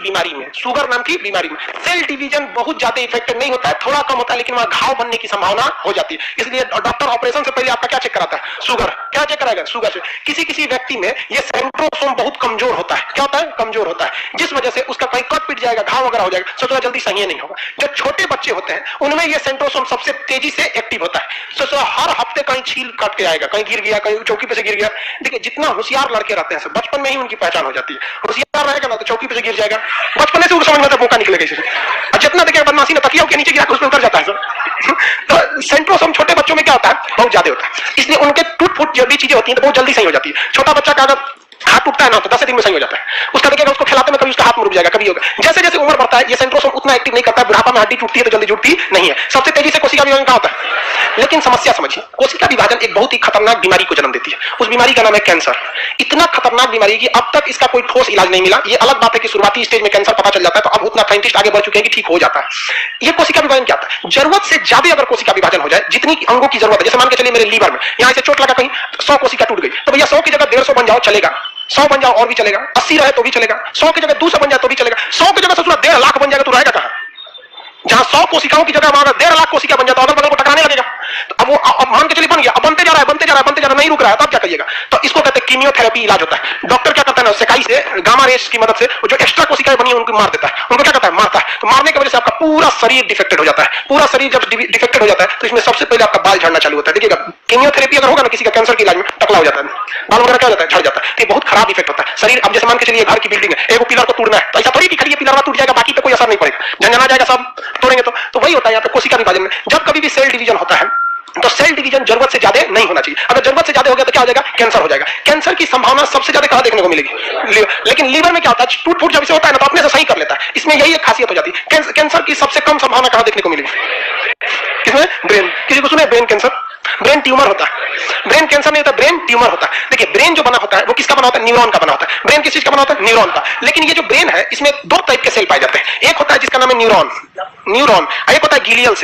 बीमारी में सेल डिवीजन बहुत ज्यादा इफेक्टिव नहीं होता है, थोड़ा कम होता है, लेकिन वहां घाव बनने की संभावना हो जाती है। इसलिए डॉक्टर ऑपरेशन से पहले आपका क्या चेक कराता है? शुगर। क्या चेक कराएगा? शुगर से। किसी किसी व्यक्ति में ये सेंट्रोसोम बहुत कमजोर होता है। क्या होता है? कमजोर होता है, जिस वजह से उसका कहीं कट पिट जाएगा, घाव वगैरह हो जाएगा, सोचो जल्दी सही नहीं होगा। जो छोटे बच्चे होते हैं उनमें ये सेंट्रोसोम सबसे तेजी से एक्टिव होता है। सोचो हर हफ्ते कहीं छील काट के आएगा, कहीं गिर गया, कहीं चौकी पे से गिर गया। देखिए जितना होशियार लड़के रहते हैं बचपन में ही उनकी पहचान हो जाती है। होशियार रहेगा ना तो चौकी पे से गिर जाएगा, बचपन से उसको समझ में मौका निकलेगा इसे। और जितना देखिए बदमाशी ना तकिया के नीचे गिरा उसमें उतर जाता है सर। तो सेंट्रोसोम छोटे बच्चों में क्या होता है? बहुत ज्यादा होता है। इसलिए उनके टूट फूट जो भी चीजें होती हैं तो बहुत जल्दी सही हो जाती है। छोटा बच्चा का अगर हाथ टूटता है ना तो 10 दिन में सही हो जाता है। उसका देखिएगा उसको खिलाते में कभी उसका हाथ मुड़ जाएगा, कभी होगा। जैसे जैसे उम्र बढ़ता है ये सेंट्रोसोम उतना एक्टिव नहीं करता है। बुढ़ापा में हड्डी टूटती है तो जल्दी जुड़ती नहीं है। सबसे तेजी से कोशिका विभाजन कहां होता है? लेकिन समस्या समझिए, कोशिका विभाजन एक बहुत ही खतरनाक बीमारी को जन्म देती है। उस बीमारी का नाम है कैंसर। इतना खतरनाक बीमारी कि अब तक इसका कोई ठोस इलाज नहीं मिला। ये अलग बात है कि शुरुआती स्टेज में कैंसर पता चल जाता है तो अब उतना साइंटिस्ट आगे बढ़ चुके हैं कि ठीक हो जाता है। ये कोशिका विभाजन क्या होता है? जरूरत से ज्यादा अगर कोशिका विभाजन हो जाए, जितनी अंगों की जरूरत है, जैसे मान के चलिए मेरे लीवर में यहां से चोट लगा, कहीं 100 कोशिका टूट गई, तो भैया 100 की जगह 150 बन जाओ चलेगा, 100 बन जाओ और भी चलेगा, 80 रहे तो भी चलेगा, 100 की जगह 200 बन जाए तो भी चलेगा, 100 की जगह ससुरा 1.5 लाख बन जाएगा तो रहेगा कहां? जहां 100 कोशिकाओं की जगह वहां 1.5 लाख कोशिका बन जाता है, अगल बगल को टकराने लगेगा। तो अब वो अब मान के चलिए बन गया, अब बनते जा रहा है, नहीं रुक रहा है, तब क्या करिएगा? तो इसको कहते हैं कीमियोथेरेपी इलाज होता है। डॉक्टर क्या करता है ना, सेकाई से गामा रेस की मदद से जो एक्स्ट्रा कोशिकाएं बनी है उनको मार देता है। उनको क्या करता है? मारता है। तो मारने की वजह से आपका पूरा शरीर डिफेक्टेड हो जाता है। पूरा शरीर जब डिफेक्टेड हो जाता है तो इसमें सबसे पहले आपका बाल झड़ना चालू होता है। देखिएगा कीमियोथेरेपी अगर होगा ना किसी का कैंसर के इलाज में, टकला हो जाता है, बाल वगैरह क्या हो जाता है? झड़ जाता है। तो बहुत खराब इफेक्ट होता है शरीर। अब जैसे मान के चलिए घर की बिल्डिंग है, एक पिलर को तोड़ना है तो ऐसा थोड़ी कि खाली पिलर टूट जाएगा बाकी पे कोई असर नहीं पड़ेगा, झंझना जाएगा, सब तोड़ेंगे तो वही होता है यहाँ पे कोशिका विभाजन में। जब कभी भी सेल डिवीजन होता है तो सेल डिवीजन जरूरत से ज्यादा नहीं होना चाहिए। अगर जरूरत से ज्यादा हो गया तो क्या हो जाएगा? कैंसर हो जाएगा। कैंसर की संभावना सबसे ज्यादा कहां देखने को मिलेगी? लेकिन लीवर में क्या होता है? टूट फूट जब से होता है ना तो अपने से सही कर लेता है। इसमें यही एक खासियत हो जाती है। कैंसर की सबसे कम संभावना कहां देखने को मिलेगी? किसमें? ब्रेन। किसी को सुने ब्रेन कैंसर? ब्रेन ट्यूमर होता है। ब्रेन कैंसर नहीं होता, ब्रेन ट्यूमर होता है। देखिए ब्रेन जो बना होता है वो किसका बना होता है? न्यूरॉन का बना होता है। ब्रेन किस चीज का बना होता है? न्यूरॉन का। लेकिन ये जो ब्रेन है इसमें 2 टाइप के सेल पाए जाते हैं। एक होता है जिसका नाम है न्यूरॉन, एक होता है गिलियल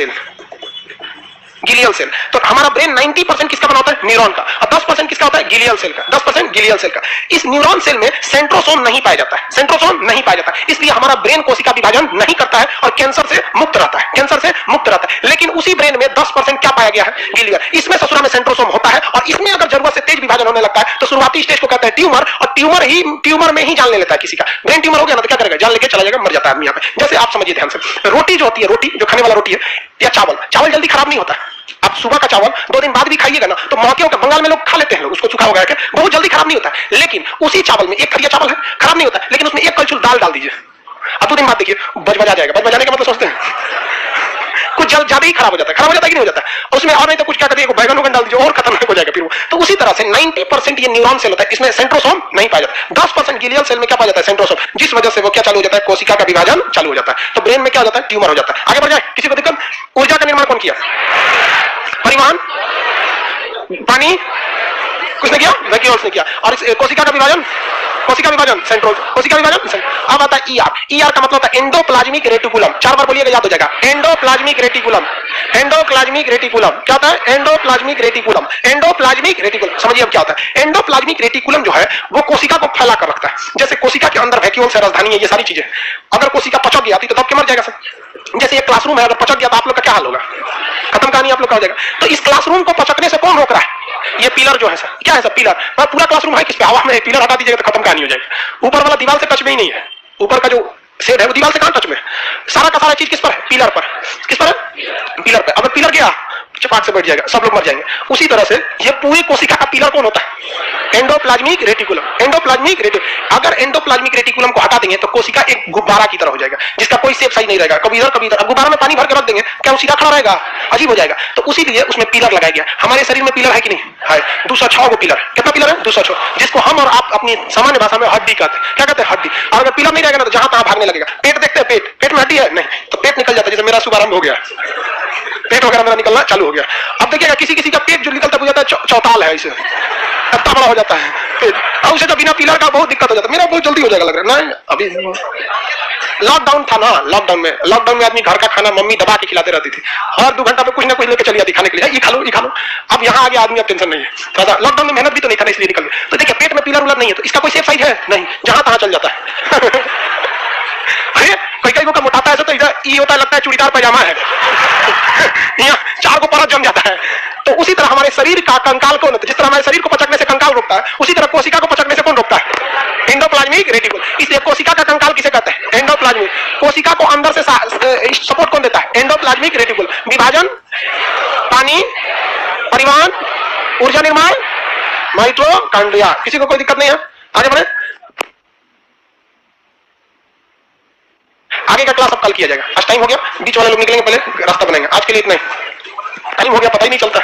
सेल। तो हमारा ब्रेन 90% किसका बना होता है? न्यूरॉन का, और 10% किसका होता है? गिलियल सेल का। 10% गिलियल सेल का। इस न्यूरॉन सेल में सेंट्रोसोम नहीं पाया जाता है, इसलिए हमारा ब्रेन कोशिका विभाजन नहीं करता है और कैंसर से मुक्त रहता है। लेकिन उसी ब्रेन में 10% क्या पाया गया है? गिलियल। इसमें ससुरा में सेंट्रोसोम होता है और इसमें अगर जरूरत से तेज विभाजन होने लगता है तो शुरुआती स्टेज को कहते हैं ट्यूमर, और ट्यूमर में ही जान ले लेता है। किसी का ब्रेन ट्यूमर हो गया ना तो क्या करेगा? जान लेके चला जाएगा, मर जाता है आदमी यहाँ पे। जैसे आप समझिए ध्यान से, रोटी जो होती है, रोटी जो खाने वाला रोटी है या चावल जल्दी खराब नहीं होता। आप सुबह का चावल 2 दिन बाद भी खाइएगा ना तो मौके होकर बंगाल में लोग खा लेते हैं, लोग उसको सूखा वगैरह के, बहुत जल्दी खराब नहीं होता है। लेकिन उसी चावल में एक खरिया चावल है, खराब नहीं होता, लेकिन उसमें एक कलछुल दाल डाल दीजिए, अब 2 दिन बाद देखिए बजा जाएगा। बजाने का मतलब सोचते हैं कुछ ज्यादा ही खराब हो जाता है कि नहीं हो जाता है। उसमें और नहीं तो कुछ क्या करते हैं, बैगन डाल दीजिए और खतरनाक हो जाएगा फिर वो। तो उसी तरह से 90% ये न्यूरॉन सेल होता है, इसमें सेंट्रोसोम नहीं पाया जाता। 10% गिलियल सेल में क्या पाया जाता है? सेंट्रोसोम, जिस वजह से वो क्या चालू हो जाता है? कोशिका का विभाजन चालू हो जाता है। तो ब्रेन में क्या हो जाता है? ट्यूमर हो जाता है। आगे बढ़ जाए, किसी को दिक्कत? ऊर्जा का निर्माण कौन किया? परिवहन, पानी किसने किया? वैक्यूल्स ने किया। और कोशिका का विभाजन सेंट्रोल, कोशिका विभाजन। अब आता है ईआर का मतलब होता है एंडोप्लाज्मिक रेटिकुलम। 4 बार बोलिएगा, याद हो जाएगा। एंडोप्लाज्मिक रेटिकुलम क्या होता है? Endoplasmic reticulum. समझिए अब क्या होता है? एंडोप्लाज्मिक रेटिकुलम जो है वो कोशिका को फैला कर रखता है। जैसे कोशिका के अंदर वैक्यूल्स है, राजधानी है, ये सारी चीजें। अगर कोशिका पचक गई तो दब के मर जाएगा सर। जैसे एक क्लासरूम है, अगर पचक गया तो आप लोग का क्या हाल होगा? खत्म कहानी आप लोग का हो जाएगा। तो इस क्लासरूम को पचकने से कौन रोक रहा है? ये पिलर जो है सर, क्या है सर? पिलर। पूरा क्लासरूम है किस पे? हवा में। पिलर हटा दीजिएगा तो खत्म कहानी हो जाएगी। ऊपर वाला दीवार से टच में ही नहीं है, ऊपर का जो शेड है वो दीवार से कहां टच में? सारा का सारा चीज किस पर है? पिलर पर। किस पर है? पिलर पर। अगर पिलर गया चपाट से बैठ जाएगा, सब लोग मर जाएंगे। उसी तरह से ये पूरी कोशिका का पिलर कौन होता है? Endoplasmic reticulum. अगर एंडोप्लाज्मिक रेटिकुलम को हटा देंगे तो कोशिका एक गुब्बारा की तरह हो जाएगा, जिसका कोई शेप सही नहीं रहेगा, कभी इधर कभी इधर। अब गुब्बारा में पानी भर के रख देंगे, क्या वो सीधा खड़ा रहेगा? अजीब हो जाएगा। तो उसी लिए उसमें पिलर लगाया गया। हमारे शरीर में पिलर है कि नहीं है? 206 गो पिलर। कितना पिलर है? 206, जिसको हम और आप अपनी सामान्य भाषा में हड्डी कहते हैं। क्या कहते हैं? हड्डी। और अगर पिलर नहीं रहेगा ना तो जहां तहां भागने लगेगा। पेट देखते हैं, पेट में हड्डी है नहीं तो पेट निकल जाता है, जैसे मेरा शुभारंभ हो गया। पेट वगैरह मेरा निकलना चालू हो गया। अब देखिएगा किसी किसी का पेट जो निकलता बुझाता है चौताल है, इसे इतना बड़ा हो जाता है पेट, और उसे तो बिना पिलर का बहुत दिक्कत हो जाता है। मेरा बहुत जल्दी हो जाएगा लग रहा है ना। अभी लॉकडाउन था ना, लॉकडाउन में आदमी घर का खाना मम्मी दबा के खिलाते रहती थी, हर 2 घंटा पे कुछ ना कुछ लेके चली जाती खाने के लिए, ये खा लो ये खा लो। अब यहाँ आ गया आदमी, अब टेंशन नहीं है, थोड़ा लॉकडाउन में मेहनत भी तो नहीं था ना, इसलिए निकल गया। तो देखिए पेट में पिलर उलर नहीं है तो इसका कोई सेफ साइड है नहीं, जहां तहां चल जाता है। अरे कई को का मोटापा ऐसा तो इधर ये होता है लगता है चूड़ीदार पैजामा है, यहाँ 4 को परत जम जाता है। तो उसी तरह हमारे शरीर का कंकाल कौन होता है, जिस तरह हमारे शरीर को पचकने से कंकाल रोकता है, उसी तरह कोशिका को पचकने से कौन रोकता है, एंडोप्लाज्मिक रेटिकुलम। इसलिए कोशिका का कंकाल किसे कहते हैं, एंडोप्लाज्मिक। कोशिका को अंदर से सपोर्ट कौन देता है, एंडोप्लाज्मिक रेटिकुलम। विभाजन, पानी, परिवहन, ऊर्जा निर्माण, माइटोकॉन्ड्रिया। किसी को कोई दिक्कत नहीं है, आगे बढ़े। आगे का क्लास अब कल किया जाएगा, आज टाइम हो गया, बीच वाले लोग निकलेंगे, पहले रास्ता बनाएंगे। आज के लिए इतना ही, टाइम हो गया पता ही नहीं चलता।